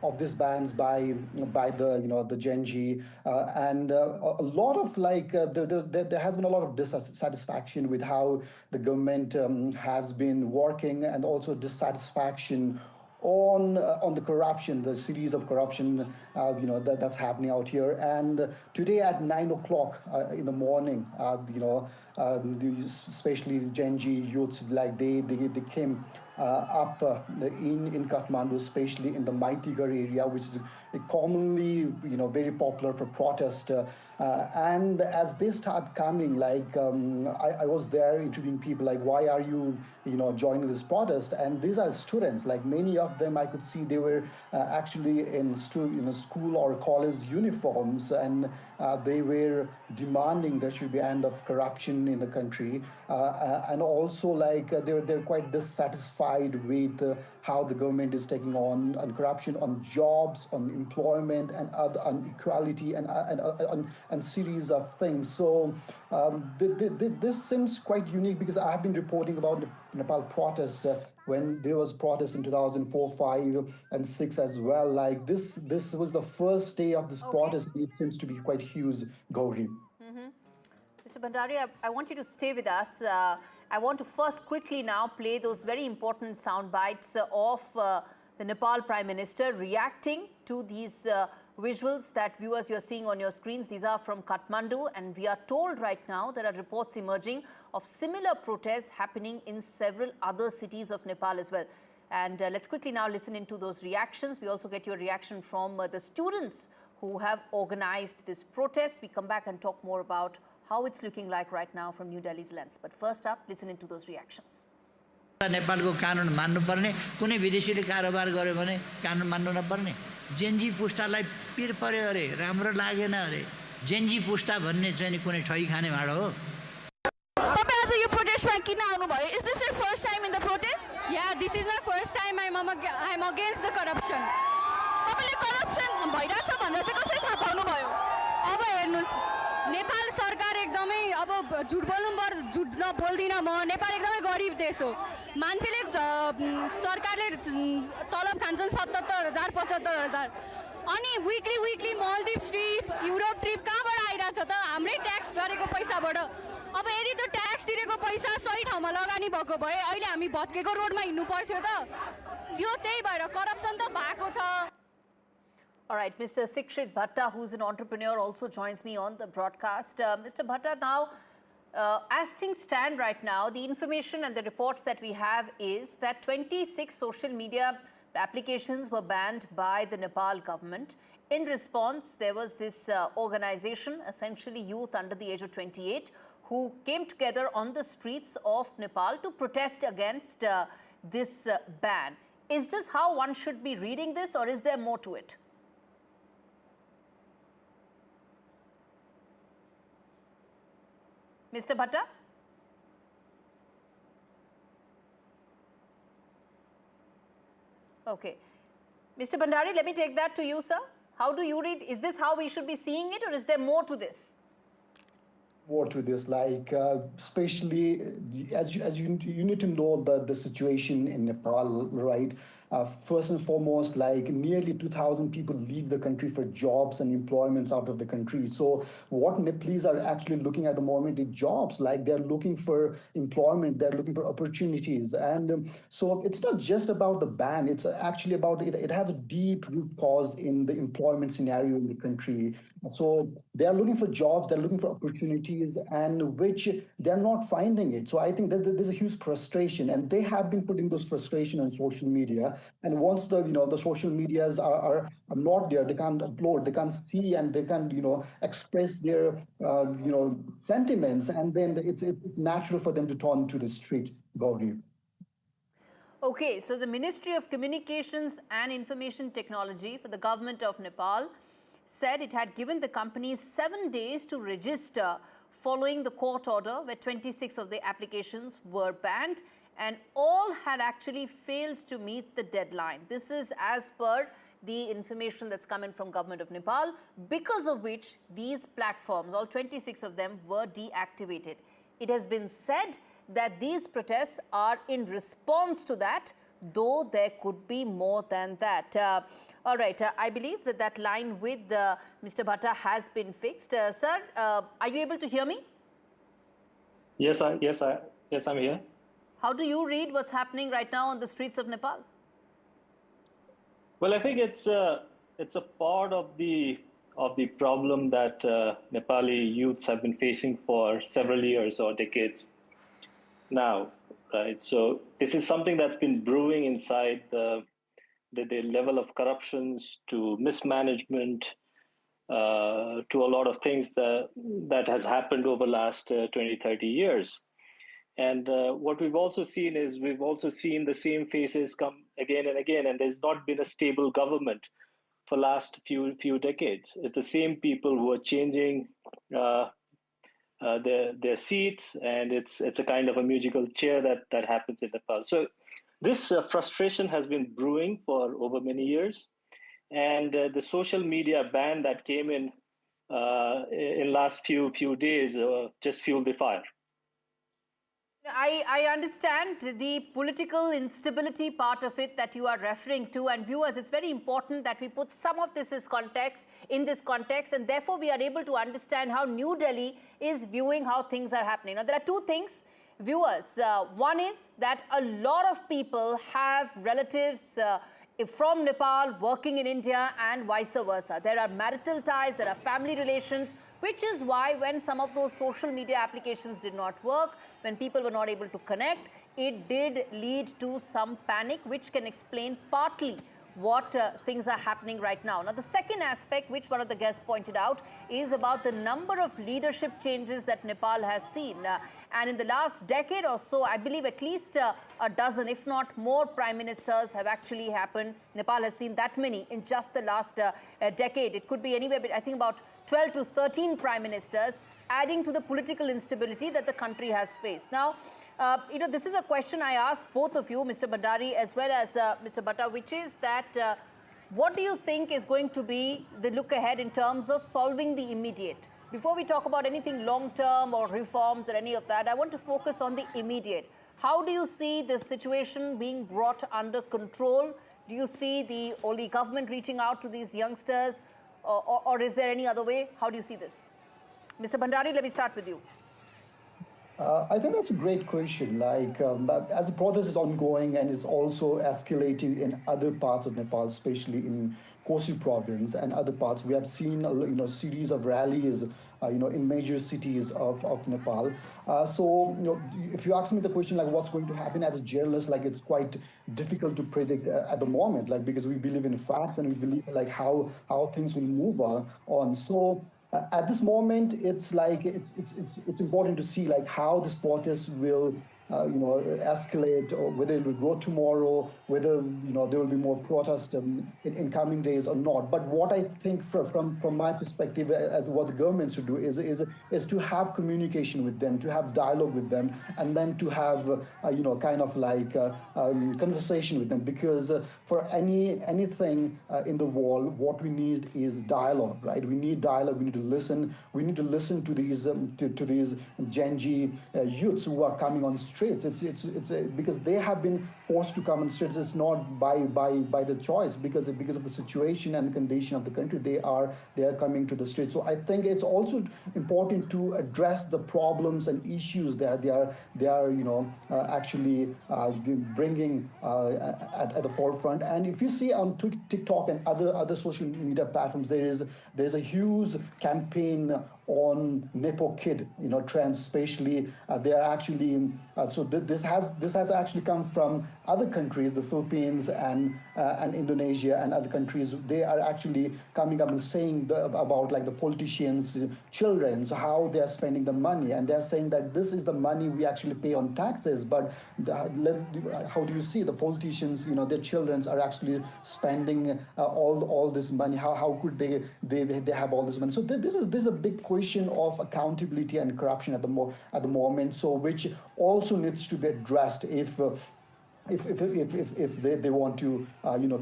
Speaker 2: of these bans by the Genji, and a lot of there has been a lot of dissatisfaction with how the government has been working, and also dissatisfaction on the corruption, the series of corruption that's happening out here. And today at 9 o'clock in the morning, especially Genji youths, like they came up in Kathmandu, especially in the Maitigar area, which is commonly very popular for protest. And as they start coming, like I was there interviewing people, like, why are you joining this protest? And these are students, like many of them I could see they were actually in school or college uniforms, and they were demanding there should be end of corruption in the country, and also like they're quite dissatisfied with how the government is taking on corruption, on jobs, on employment, and on equality, and series of things. So this seems quite unique, because I have been reporting about the Nepal protest when there was protests in 2004, 5, and 6 as well. Like this was the first day of this protest. It seems to be quite huge, Gauri.
Speaker 1: Mr. Bhandari, I want you to stay with us. I want to first quickly now play those very important sound bites of the Nepal Prime Minister reacting to these visuals that viewers you're seeing on your screens. These are from Kathmandu, and we are told right now there are reports emerging of similar protests happening in several other cities of Nepal as well. And let's quickly now listen into those reactions. We also get your reaction from the students who have organized this protest. We come back and talk more about how it's looking like right now from New Delhi's lens. But first up, listen into those reactions.
Speaker 22: नेपालको कानुन मान्नुपर्ने, कुनै विदेशीले कारोबार गर्यो भने कानुन मान्नु नपर्ने, Gen Z पुस्तालाई पिर पर्यो अरे, राम्रो लागेन अरे, जेन्जी पुस्ता भन्ने चाहिँ कुनै ठगी खाने भाडो हो।
Speaker 23: तपाई आज यो प्रोटेस्टमा किन आउनु भयो? Is this your first time in the protest? Yeah, this is my first time. I'm against the corruption. तपाईले corruption भइरहेछ भनेर चाहिँ कसरी थाहा पाउनुभयो?
Speaker 3: अब हेर्नुहोस्, नेपाल सरकार एकदमै अब झुट बोल्नु पर्दा झुट बोल्दिनँ म। नेपाल एकदमै गरिब देश हो। मान्छेले सरकारले तलब खान्छन् 77,000 75,000 अनि विकली मालदिप्स ट्रिप युरोप ट्रिप कहाँबाट आइरहेछ त? हाम्रै ट्याक्स भरेको पैसाबाट। अब यदि त्यो ट्याक्स तिरेको पैसा सही ठाउँमा लगानी भएको भए अहिले हामी भत्केको रोडमा हिँड्नु पर्थ्यो त? त्यो त्यही भएर करप्सन त भएको छ।
Speaker 1: All right, Mr. Sikshit Bhatta, who's an entrepreneur, also joins me on the broadcast. Mr. Bhatta, now, as things stand right now, the information and the reports that we have is that 26 social media applications were banned by the Nepal government. In response, there was this organization, essentially youth under the age of 28, who came together on the streets of Nepal to protest against this ban. Is this how one should be reading this, or is there more to it? Mr. Bhatta? Okay. Mr. Bhandari, let me take that to you, sir. How do you read? Is this how we should be seeing it, or is there more to this?
Speaker 2: More to this, like especially as you need to know the situation in Nepal, right? First and foremost, like nearly 2,000 people leave the country for jobs and employments out of the country. So what Nepalese are actually looking at the moment is jobs, like they're looking for employment, they're looking for opportunities. And so it's not just about the ban, it's actually about, it has a deep root cause in the employment scenario in the country. So they're looking for jobs, they're looking for opportunities, and which they're not finding it. So I think that there's a huge frustration, and they have been putting those frustration on social media. And once the social medias are not there, they can't upload, they can't see, and they can't express their sentiments, and then it's natural for them to turn to the street. Gauri.
Speaker 1: Okay, so the Ministry of Communications and Information Technology for the government of Nepal said it had given the companies 7 days to register following the court order where 26 of the applications were banned, and all had actually failed to meet the deadline. This is as per the information that's coming from government of Nepal, because of which these platforms, all 26 of them, were deactivated. It has been said that these protests are in response to that, though there could be more than that. All right, I believe that line with Mr. Bhatta has been fixed. Sir, are you able to hear me?
Speaker 4: Yes, I'm here.
Speaker 1: How do you read what's happening right now on the streets of Nepal?
Speaker 4: Well, I think it's a part of the problem that Nepali youths have been facing for several years or decades now, right? So this is something that's been brewing inside the level of corruptions to mismanagement to a lot of things that has happened over the last 20, 30 years. And what we've also seen is the same faces come again and again, and there's not been a stable government for last few decades. It's the same people who are changing their seats, and it's a kind of a musical chair that happens in Nepal. So this frustration has been brewing for over many years, and the social media ban that came in last few days just fueled the fire.
Speaker 1: I understand the political instability part of it that you are referring to, and viewers, it's very important that we put some of this in this context, and therefore we are able to understand how New Delhi is viewing how things are happening. Now, there are two things, viewers. One is that a lot of people have relatives from Nepal working in India and vice versa. There are marital ties, there are family relations, which is why when some of those social media applications did not work, when people were not able to connect, it did lead to some panic, which can explain partly what things are happening right now. Now, the second aspect, which one of the guests pointed out, is about the number of leadership changes that Nepal has seen. And in the last decade or so, I believe at least a dozen, if not more, prime ministers have actually happened. Nepal has seen that many in just the last decade. It could be anywhere, but I think about 12 to 13 prime ministers, adding to the political instability that the country has faced. Now, this is a question I asked both of you, Mr. Bhandari as well as Mr. Bhatta, which is that What do you think is going to be the look ahead in terms of solving the immediate? Before we talk about anything long-term or reforms or any of that, I want to focus on the immediate. How do you see this situation being brought under control? Do you see the only government reaching out to these youngsters, or is there any other way? How do you see this? Mr. Bhandari, let me start with you.
Speaker 2: I think that's a great question. Like, as the protest is ongoing and it's also escalating in other parts of Nepal, especially in Kosi province and other parts, we have seen series of rallies, in major cities of Nepal. So, if you ask me the question, like, what's going to happen as a journalist, like, it's quite difficult to predict at the moment, like, because we believe in facts and we believe like how things will move on. So. At this moment, it's like it's important to see like how this protest will escalate, or whether it will grow tomorrow, whether there will be more protests in coming days or not. But what I think from my perspective, as what the government should do is to have communication with them, to have dialogue with them, and then to have kind of like conversation with them. Because for anything in the world, what we need is dialogue, right? We need dialogue. We need to listen. We need to listen to these Gen Z youths who are coming on streets. It's because they have been forced to come on streets. It's not by the choice, because of the situation and the condition of the country. They are coming to the streets. So I think it's also important to address the problems and issues that they are actually bringing at the forefront. And if you see on TikTok and other social media platforms, there's a huge campaign on Nepo Kid, trends, especially. They are actually so this has actually come from other countries, the Philippines and Indonesia and other countries. They are actually coming up and saying about like the politicians' children, so how they are spending the money, and they're saying that this is the money we actually pay on taxes. But how do you see the politicians? Their children are actually spending all this money. How could they have all this money? So this is a big question of accountability and corruption at the moment. So which also needs to be addressed if they want to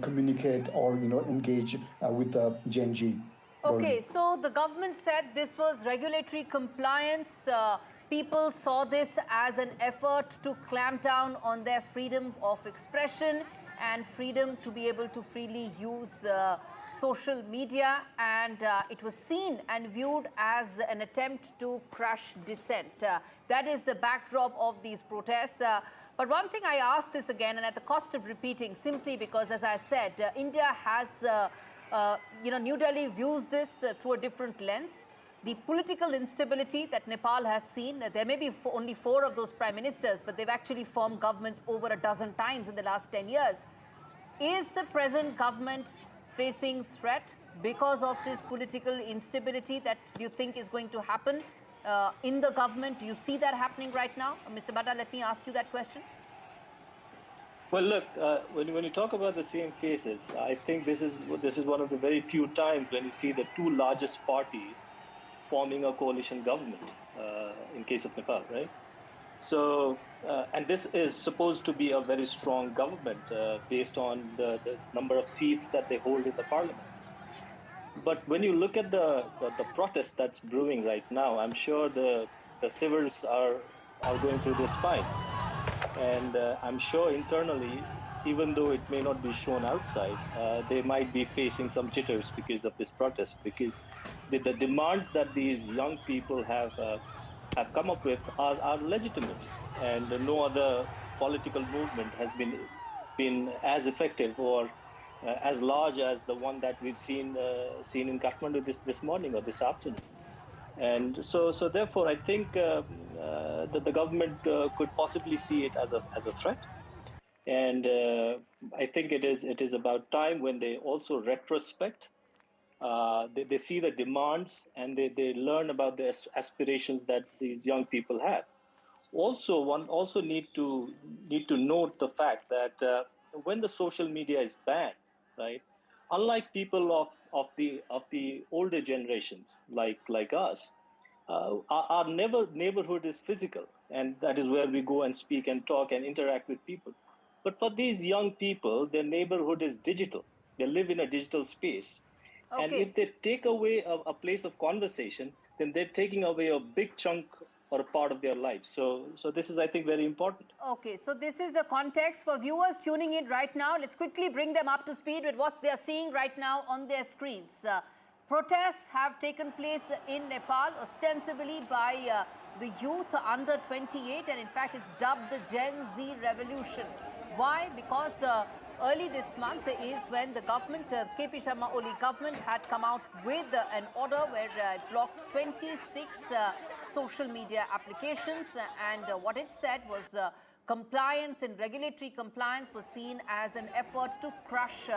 Speaker 2: communicate or engage with the Gen Z.
Speaker 1: Okay, so the government said this was regulatory compliance. People saw this as an effort to clamp down on their freedom of expression and freedom to be able to freely use social media, and it was seen and viewed as an attempt to crush dissent. That is the backdrop of these protests. But one thing I ask this again, and at the cost of repeating, simply because, as I said, India has, New Delhi views this through a different lens. The political instability that Nepal has seen, there may be only 4 of those prime ministers, but they've actually formed governments over a dozen times in the last 10 years. Is the present government facing threat because of this political instability that you think is going to happen in the government? Do you see that happening right now? Mr. Bhatta, let me ask you that question.
Speaker 4: Well, look, when you talk about the same cases, I think this is one of the very few times when you see the 2 largest parties forming a coalition government in case of Nepal, right? So, and this is supposed to be a very strong government based on the number of seats that they hold in the parliament. But when you look at the protest that's brewing right now, I'm sure the civils are going through this fine. And I'm sure internally, even though it may not be shown outside, they might be facing some jitters because of this protest, because the demands that these young people have come up with are legitimate, and no other political movement has been as effective or as large as the one that we've seen in Kathmandu this morning or this afternoon. And so therefore, I think that the government could possibly see it as a threat. And I think it is about time when they also retrospect. They see the demands and they learn about the aspirations that these young people have. Also, one also need to note the fact that when the social media is banned, right? Unlike people of the older generations like us, our neighborhood is physical, and that is where we go and speak and talk and interact with people. But for these young people, their neighborhood is digital. They live in a digital space. And if they take away a place of conversation, then they're taking away a big chunk or a part of their life. So this is, I think, very important.
Speaker 1: Okay, so this is the context for viewers tuning in right now. Let's quickly bring them up to speed with what they're seeing right now on their screens. Protests have taken place in Nepal, ostensibly by the youth under 28, and in fact, it's dubbed the Gen Z revolution. Why? Because early this month is when the government, KP Sharma Oli government, had come out with an order where it blocked 26 social media applications, and what it said was compliance and regulatory compliance was seen as an effort to crush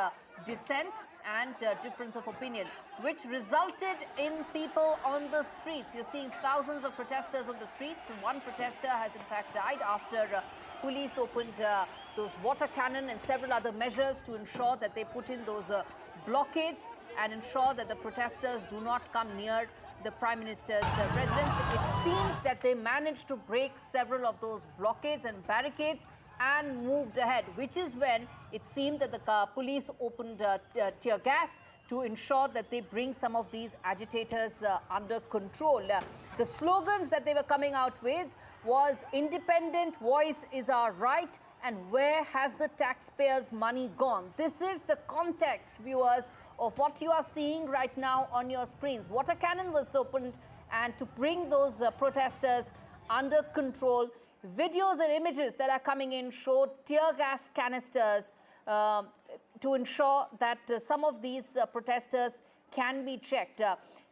Speaker 1: dissent and difference of opinion, which resulted in people on the streets. You're seeing thousands of protesters on the streets. One protester has in fact died after police opened those water cannon and several other measures to ensure that they put in those blockades and ensure that the protesters do not come near the Prime Minister's residence. It seemed that they managed to break several of those blockades and barricades and moved ahead, which is when it seemed that the police opened tear gas to ensure that they bring some of these agitators under control. The slogans that they were coming out with was "Independent voice is our right" and "Where has the taxpayers' money gone?" This is the context, viewers, of what you are seeing right now on your screens. Water cannon was opened, and to bring those protesters under control, videos and images that are coming in showed tear gas canisters to ensure that some of these protesters can be checked.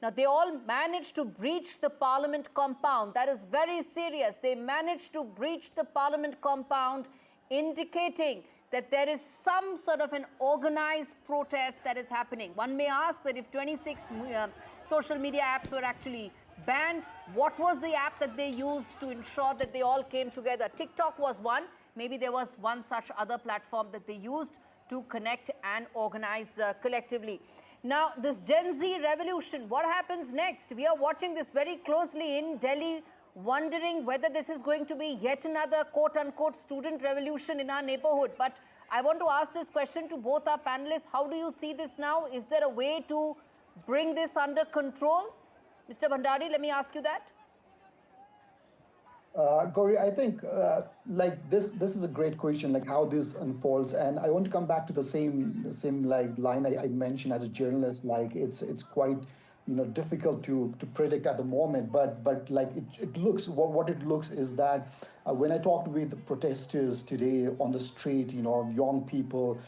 Speaker 1: Now, they all managed to breach the parliament compound. That is very serious. They managed to breach the parliament compound, indicating that there is some sort of an organized protest that is happening. One may ask that if 26 social media apps were actually banned, what was the app that they used to ensure that they all came together? TikTok was one. Maybe there was one such other platform that they used to connect and organize collectively. Now, this Gen Z revolution, what happens next? We are watching this very closely in Delhi, wondering whether this is going to be yet another quote-unquote student revolution in our neighborhood. But I want to ask this question to both our panelists. How do you see this now? Is there a way to bring this under control? Mr. Bhandari, let me ask you that.
Speaker 2: Kaur, I think like this is a great question, like how this unfolds, and I want to come back to the same like line I mentioned as a journalist. Like it's quite difficult to predict at the moment, but like it looks, what it looks is that when I talked with the protesters today on the street, young people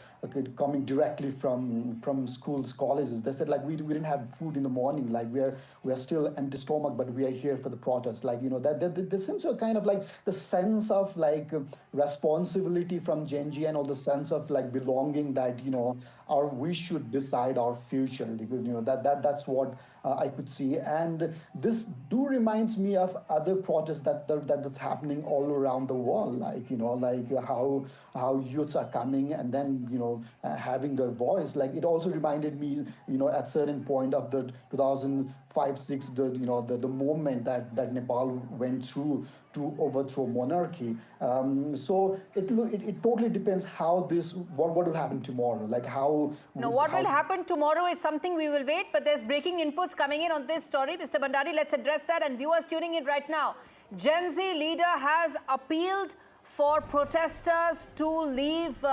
Speaker 2: coming directly from schools, colleges, they said like we didn't have food in the morning, like we are still empty stomach, but we are here for the protest. Like that there seems to kind of like the sense of like responsibility from Gen Z and all the sense of like belonging that we should decide our future. That's what I could see, and this reminds me of other protests that's happening all around the world, like how youths are coming and then having their voice. Like it also reminded me at certain point of the 2005-6 the movement that Nepal went through to overthrow monarchy. So it totally depends how what will happen tomorrow, like how.
Speaker 1: No, what will happen tomorrow is something we will wait, but there's breaking inputs coming in on this story. Mr. Bhandari, let's address that, and viewers tuning in right now. Gen Z leader has appealed for protesters to leave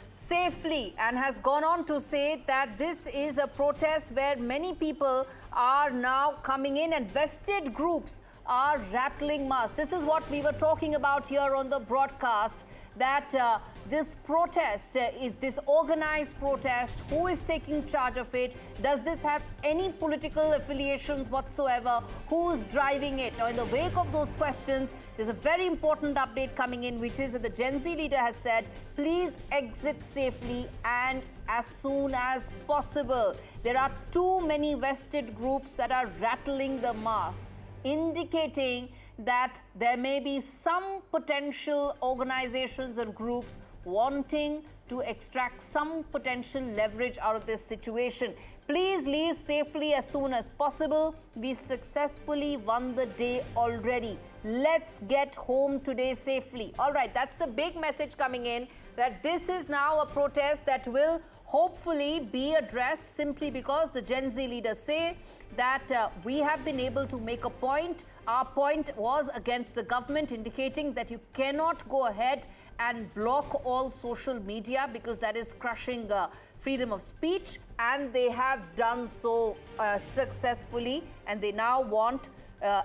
Speaker 1: safely and has gone on to say that this is a protest where many people are now coming in and vested groups are rattling masks. This is what we were talking about here on the broadcast, that this protest is this organized protest. Who is taking charge of it? Does this have any political affiliations whatsoever? Who's driving it? Now, in the wake of those questions, there's a very important update coming in, which is that the Gen Z leader has said, please exit safely and as soon as possible. There are too many vested groups that are rattling the masks, indicating that there may be some potential organizations and groups wanting to extract some potential leverage out of this situation. Please leave safely as soon as possible. We successfully won the day already. Let's get home today safely. All right, that's the big message coming in, that this is now a protest that will hopefully be addressed, simply because the Gen Z leaders say that we have been able to make a point. Our point was against the government, indicating that you cannot go ahead and block all social media because that is crushing freedom of speech, and they have done so successfully, and they now want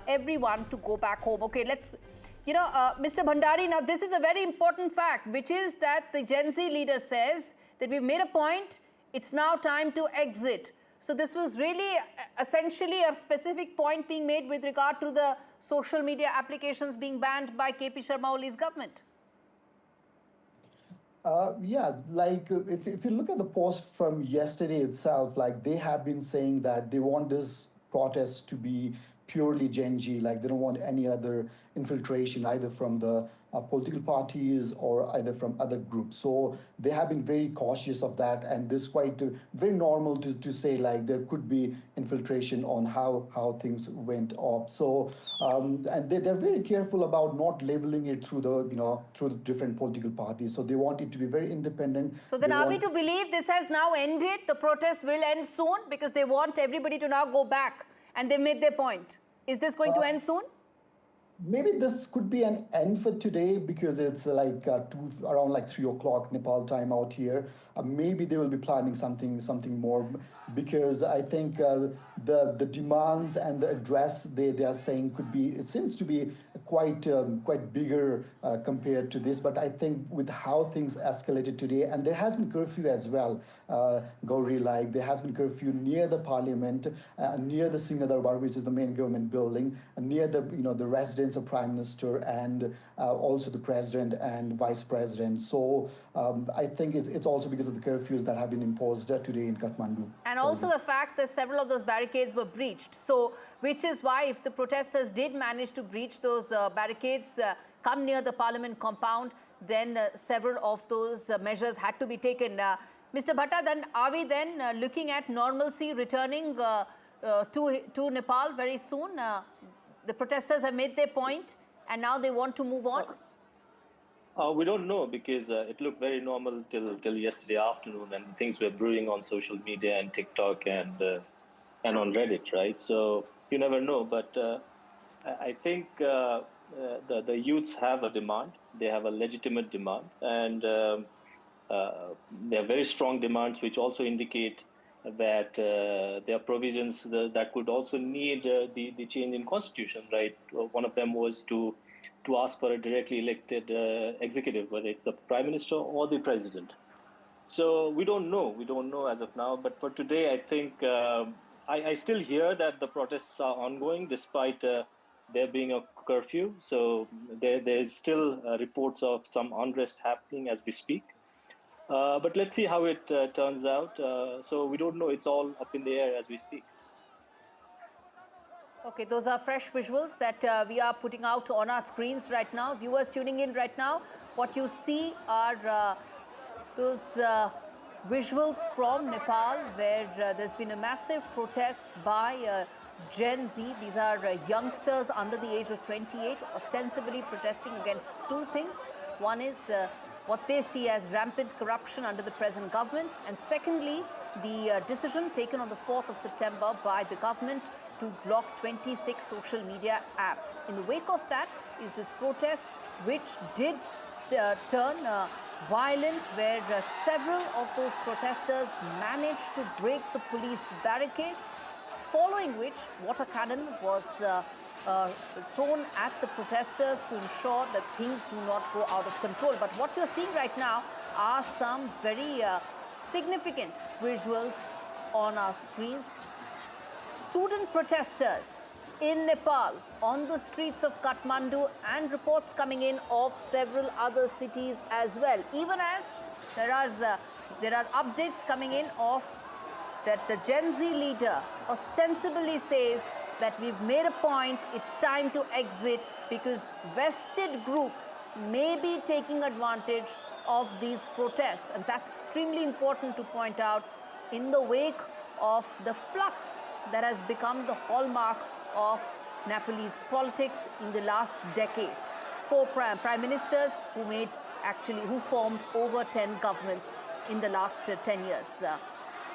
Speaker 1: everyone to go back home. Okay, let's, Mr. Bhandari, now this is a very important fact, which is that the Gen Z leader says that we've made a point, it's now time to exit. So this was really essentially a specific point being made with regard to the social media applications being banned by KP Sharma Oli's government.
Speaker 2: Yeah, like if you look at the post from yesterday itself, like they have been saying that they want this protest to be purely Gen Z, like they don't want any other infiltration either from the political parties or either from other groups. So they have been very cautious of that, and this is quite very normal to say like there could be infiltration on how things went up. So and they're very careful about not labeling it through the through the different political parties. So they want it to be very independent.
Speaker 1: So then are we to believe this has now ended? The protest will end soon because they want everybody to now go back and they made their point. Is this going to end soon?
Speaker 2: Maybe this could be an end for today because it's like around like 3 o'clock Nepal time out here. Maybe they will be planning something more, because I think the demands and the address they are saying could be, it seems to be quite bigger compared to this. But I think with how things escalated today, and there has been curfew as well, Gauri, like there has been curfew near the parliament, near the Singh Darbar, which is the main government building, near the the residence of Prime Minister, and also the President and Vice President. So I think it's also because of the curfews that have been imposed today in Kathmandu.
Speaker 1: And also the fact that several of those barricades were breached. So, which is why if the protesters did manage to breach those barricades, come near the parliament compound, then several of those measures had to be taken. Mr. Bhatta, then are we then looking at normalcy returning to Nepal very soon? The protesters have made their point and now they want to move on?
Speaker 4: We don't know, because it looked very normal till yesterday afternoon, and things were brewing on social media and TikTok and on Reddit, right? So you never know. But I think the youths have a demand. They have a legitimate demand, and they are very strong demands, which also indicate that there are provisions that could also need the change in constitution, right? One of them was to ask for a directly elected executive, whether it's the Prime Minister or the President. So we don't know. We don't know as of now. But for today, I think I still hear that the protests are ongoing despite there being a curfew. So there's still reports of some unrest happening as we speak. But let's see how it turns out. So we don't know. It's all up in the air as we speak.
Speaker 1: Okay, those are fresh visuals that we are putting out on our screens right now. Viewers tuning in right now, what you see are those visuals from Nepal, where there's been a massive protest by Gen Z. These are youngsters under the age of 28, ostensibly protesting against two things. One is what they see as rampant corruption under the present government, and secondly, the decision taken on the 4th of September by the government to block 26 social media apps. In the wake of that is this protest, which did turn violent, where several of those protesters managed to break the police barricades, following which water cannon was thrown at the protesters to ensure that things do not go out of control. But what you're seeing right now are some very significant visuals on our screens. Student protesters in Nepal on the streets of Kathmandu, and reports coming in of several other cities as well. Even as there are updates coming in of that the Gen Z leader ostensibly says that we've made a point, it's time to exit because vested groups may be taking advantage of these protests. And that's extremely important to point out in the wake of the flux that has become the hallmark of Nepalese politics in the last decade. 4 prime ministers who formed over 10 governments in the last 10 years.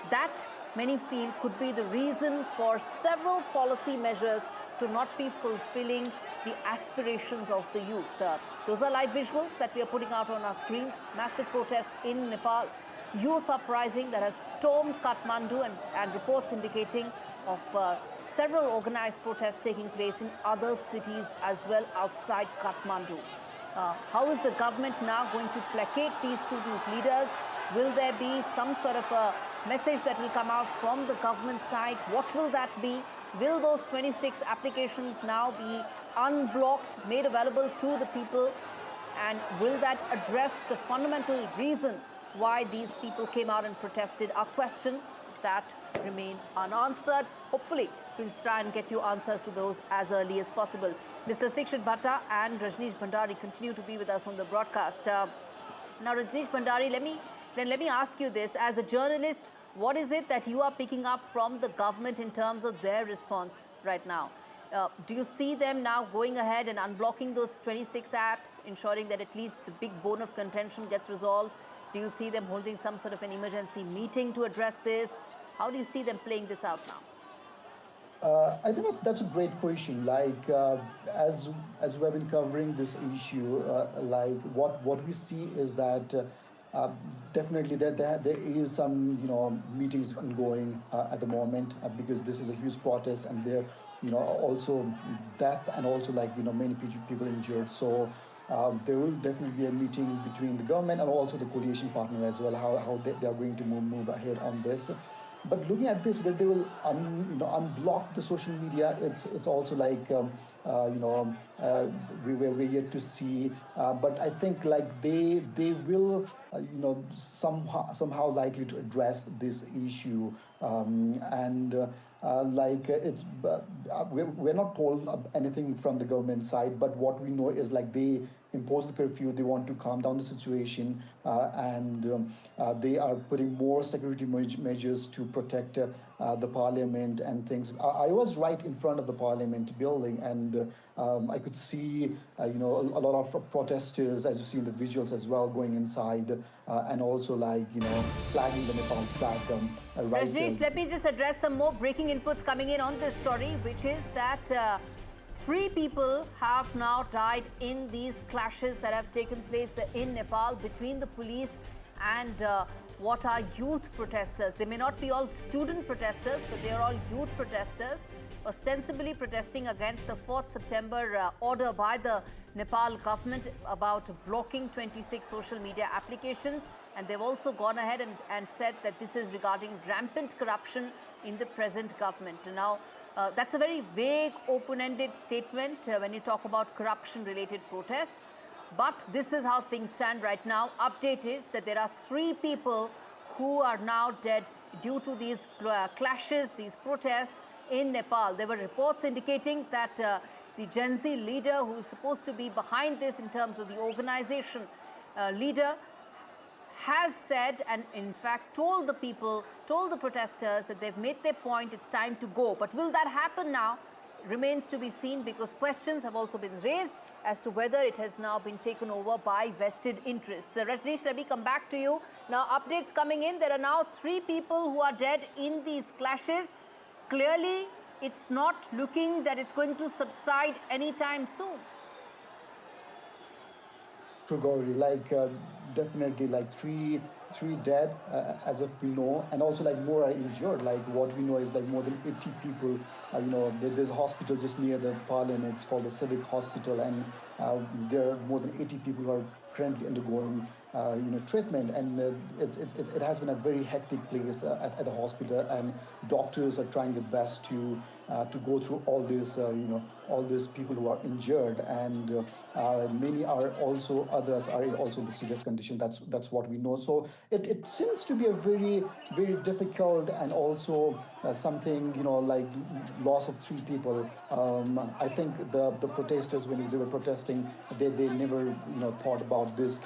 Speaker 1: That, many feel, could be the reason for several policy measures to not be fulfilling the aspirations of the youth. Those are live visuals that we are putting out on our screens. Massive protests in Nepal, youth uprising that has stormed Kathmandu, and reports indicating of several organized protests taking place in other cities as well outside Kathmandu. How is the government now going to placate these student leaders? Will there be some sort of a message that will come out from the government side? What will that be? Will those 26 applications now be unblocked, made available to the people? And will that address the fundamental reason why these people came out and protested? Are questions that remain unanswered. Hopefully, we'll try and get you answers to those as early as possible. Mr. Sikshit Bhatta and Rajneesh Bhandari continue to be with us on the broadcast. Now, Rajneesh Bhandari, let me ask you this. As a journalist, what is it that you are picking up from the government in terms of their response right now? Do you see them now going ahead and unblocking those 26 apps, ensuring that at least the big bone of contention gets resolved? Do you see them holding some sort of an emergency meeting to address this? How do you see them playing this out now?
Speaker 2: I think that's a great question. Like as we have been covering this issue, like what we see is that definitely there is some meetings ongoing at the moment because this is a huge protest, and there also death and also many people injured. So there will definitely be a meeting between the government and also the coalition partner as well, how they are going to move ahead on this. But looking at this, where they will unblock the social media, it's also we're yet to see. But I think they will somehow likely to address this issue, we're not told anything from the government side, but what we know is they impose the curfew. They want to calm down the situation, and they are putting more security measures to protect the parliament and things. I was right in front of the parliament building, and I could see a lot of protesters, as you see in the visuals as well, going inside and also flagging the Nepal flag.
Speaker 1: Rajneesh, let me just address some more breaking inputs coming in on this story, which is that 3 people have now died in these clashes that have taken place in Nepal between the police and what are youth protesters. They may not be all student protesters, but they are all youth protesters, ostensibly protesting against the 4th September order by the Nepal government about blocking 26 social media applications. And they've also gone ahead and said that this is regarding rampant corruption in the present government. Now, that's a very vague, open-ended statement when you talk about corruption-related protests. But this is how things stand right now. Update is that there are 3 people who are now dead due to these clashes, these protests in Nepal. There were reports indicating that the Gen Z leader who is supposed to be behind this in terms of the organization leader has said and in fact told the people, told the protesters that they've made their point, it's time to go. But will that happen now remains to be seen, because questions have also been raised as to whether it has now been taken over by vested interests. Rajneesh, let me come back to you. Now, updates coming in. There are now 3 people who are dead in these clashes. Clearly, it's not looking that it's going to subside anytime soon.
Speaker 2: True, Gauri. Definitely 3 dead as of we know, and also more are injured. What we know is more than 80 people. There's a hospital just near the parliament. It's called the Civic Hospital, and there are more than 80 people who are currently undergoing treatment, and it has been a very hectic place at the hospital, and doctors are trying their best to go through all this all these people who are injured, and many are also, others are also in the serious condition. That's what we know. So it seems to be a very, very difficult, and also something loss of 3 people. I think the protesters, when they were protesting, they never thought about this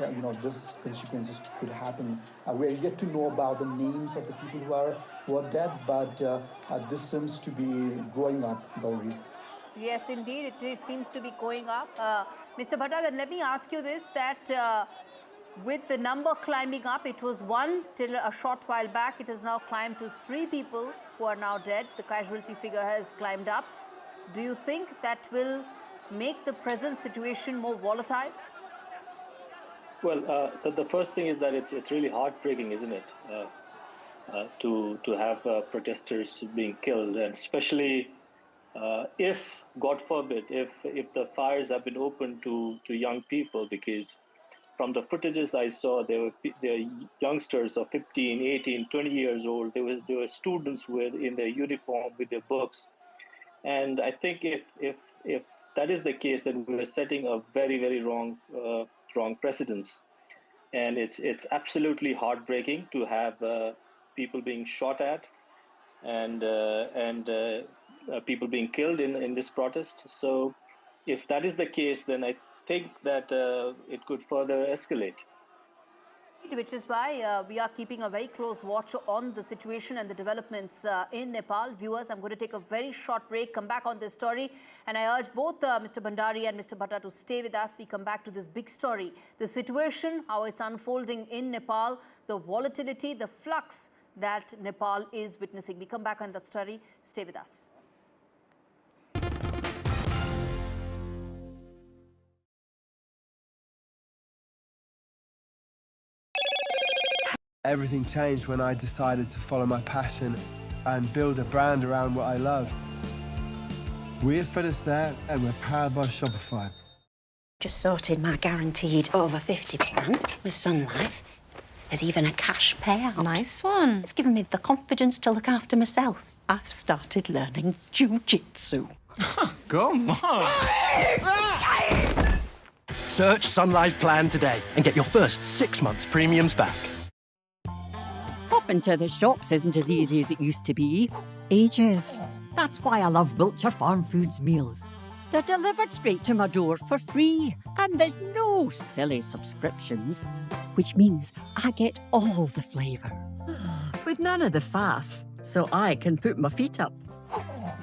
Speaker 2: this consequences could happen. We're yet to know about the names of the people who are dead, but this seems to be growing up, Gauri.
Speaker 1: Yes, indeed, it seems to be going up. Mr. Bhatta, then let me ask you this, that with the number climbing up. It was 1 till a short while back. It has now climbed to 3 people who are now dead. The casualty figure has climbed up. Do you think that will make the present situation more volatile?
Speaker 4: Well, the first thing is that it's really heartbreaking, isn't it, to have protesters being killed, and especially if, God forbid, if the fires have been opened to young people, because from the footages I saw, there were youngsters of 15, 18, 20 years old. There were students in their uniform with their books, and I think if that is the case, then we're setting a very, very wrong precedence, and it's absolutely heartbreaking to have people being shot at and people being killed in this protest. So, if that is the case, then I think that it could further escalate.
Speaker 1: Which is why we are keeping a very close watch on the situation and the developments in Nepal. Viewers, I'm going to take a very short break, come back on this story, and I urge both Mr. Bhandari and Mr. Bhatta to stay with us. We come back to this big story, the situation, how it's unfolding in Nepal, the volatility, the flux that Nepal is witnessing. We come back on that story. Stay with us.
Speaker 5: Everything changed when I decided to follow my passion and build a brand around what I love. We're finished there and we're powered by Shopify.
Speaker 8: Just sorted my guaranteed over 50 plan with Sun Life. There's even a cash payout. Nice one. It's given me the confidence to look after myself. I've started learning jiu-jitsu.
Speaker 9: Come on! Search Sun Life Plan today and get your first 6 months premiums back.
Speaker 24: Popping to the shops isn't as easy as it used to be. Ages. That's why I love Wiltshire Farm Foods meals. They're delivered straight to my door for free, and there's no silly subscriptions, which means I get all the flavour. With none of the faff, so I can put my feet up.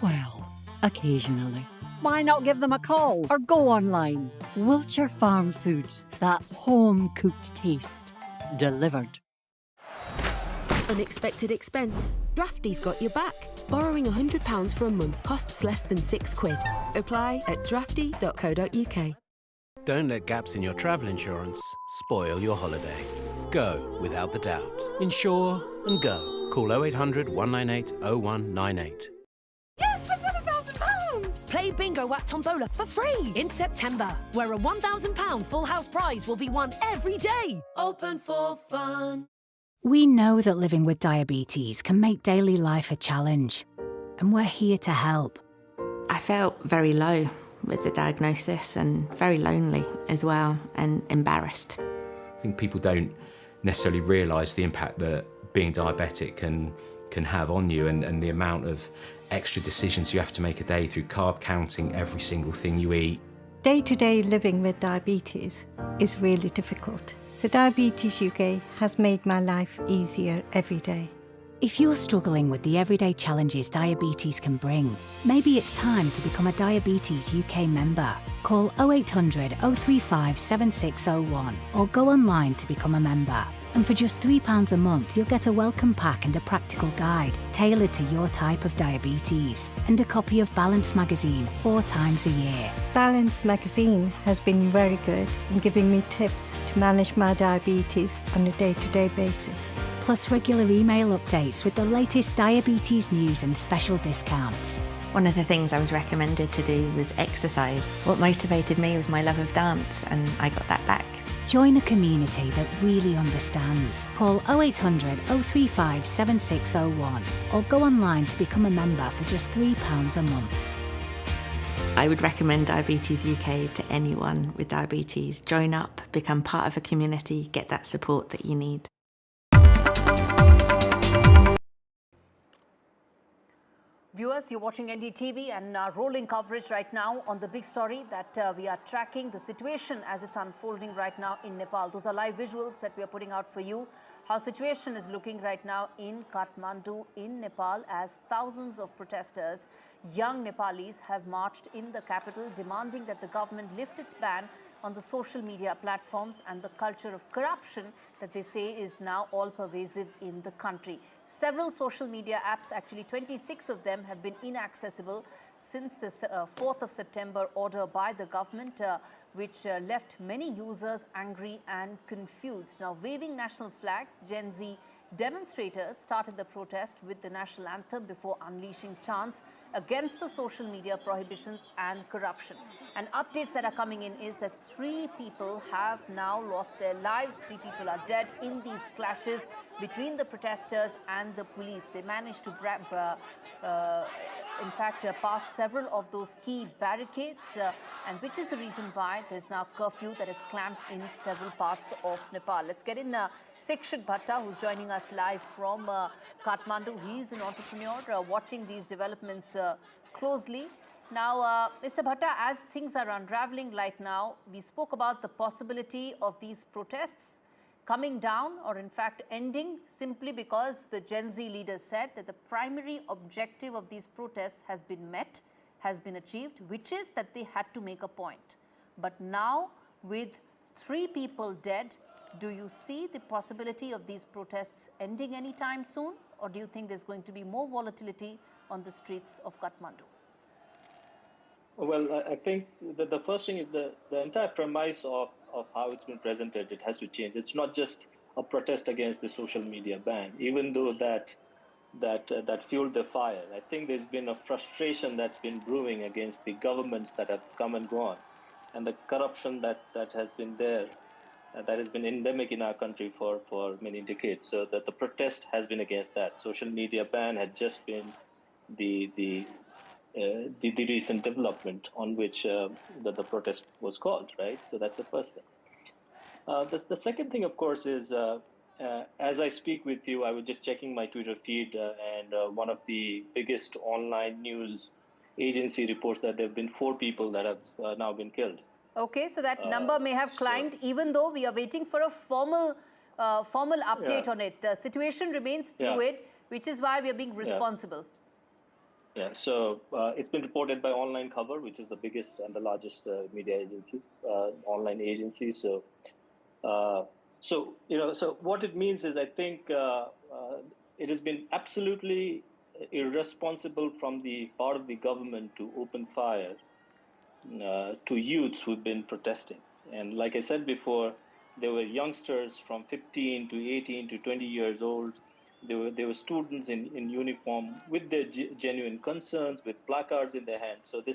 Speaker 24: Well, occasionally. Why not give them a call or go online? Wiltshire Farm Foods, that home-cooked taste. Delivered.
Speaker 25: Unexpected expense? Drafty's got your back. Borrowing £100 for a month costs less than £6. Apply at drafty.co.uk.
Speaker 9: Don't let gaps in your travel insurance spoil your holiday. Go without the doubt. Insure and go. Call 0800 198 0198.
Speaker 25: Yes, I've won £1,000! Play bingo at Tombola for free in September, where a £1,000 full house prize will be won every day. Open for fun.
Speaker 6: We know that living with diabetes can make daily life a challenge, and we're here to help.
Speaker 7: I felt very low with the diagnosis and very lonely as well, and embarrassed.
Speaker 26: I think people don't necessarily realise the impact that being diabetic can have on you, and the amount of extra decisions you have to make a day through carb counting every single thing you eat.
Speaker 27: Day-to-day living with diabetes is really difficult. So Diabetes UK has made my life easier every day.
Speaker 6: If you're struggling with the everyday challenges diabetes can bring, maybe it's time to become a Diabetes UK member. Call 0800 035 7601 or go online to become a member. And for just £3 a month, you'll get a welcome pack and a practical guide tailored to your type of diabetes, and a copy of Balance magazine 4 times a year.
Speaker 27: Balance magazine has been very good in giving me tips to manage my diabetes on a day-to-day basis.
Speaker 6: Plus regular email updates with the latest diabetes news and special discounts.
Speaker 7: One of the things I was recommended to do was exercise. What motivated me was my love of dance, and I got that back.
Speaker 6: Join a community that really understands. Call 0800 035 7601 or go online to become a member for just £3 a month.
Speaker 7: I would recommend Diabetes UK to anyone with diabetes. Join up, become part of a community, get that support that you need.
Speaker 1: Viewers, you're watching NDTV and rolling coverage right now on the big story that we are tracking, the situation as it's unfolding right now in Nepal. Those are live visuals that we are putting out for you. How situation is looking right now in Kathmandu, in Nepal, as thousands of protesters, young Nepalis, have marched in the capital demanding that the government lift its ban on the social media platforms and the culture of corruption that they say is now all pervasive in the country. Several social media apps, actually 26 of them, have been inaccessible since the 4th of September order by the government, which left many users angry and confused. Now, waving national flags, Gen Z demonstrators started the protest with the national anthem before unleashing chants against the social media prohibitions and corruption. And updates that are coming in is that 3 people have now lost their lives. 3 people are dead in these clashes between the protesters and the police. They managed to pass several of those key barricades, and which is the reason why there's now curfew that is clamped in several parts of Nepal. Let's get in Sikshit Bhatta, who's joining us live from Kathmandu. He's an entrepreneur watching these developments closely. Now, Mr. Bhatta, as things are unraveling right now, we spoke about the possibility of these protests coming down or in fact ending simply because the Gen Z leaders said that the primary objective of these protests has been met, has been achieved, which is that they had to make a point. But now, with 3 people dead, do you see the possibility of these protests ending anytime soon, or do you think there's going to be more volatility on the streets of Kathmandu?
Speaker 4: Well, I think that the first thing is the entire premise of how it's been presented, it has to change. It's not just a protest against the social media ban, even though that fueled the fire. I think there's been a frustration that's been brewing against the governments that have come and gone, and the corruption that has been there, that has been endemic in our country for many decades. So that the protest has been against that. Social media ban had just been the recent development on which the protest was called, right? So that's the first thing. The second thing, of course, is as I speak with you, I was just checking my Twitter feed, and one of the biggest online news agency reports that there have been 4 people that have now been killed.
Speaker 1: Okay, so that number may have climbed, even though we are waiting for a formal update on it. The situation remains fluid, which is why we are being responsible.
Speaker 4: Yeah, so it's been reported by Online Cover, which is the biggest and the largest media agency, online agency. So, so what it means is, I think it has been absolutely irresponsible from the part of the government to open fire to youths who've been protesting. And like I said before, there were youngsters from 15 to 18 to 20 years old. There were students in uniform with their genuine concerns, with placards in their hands. So this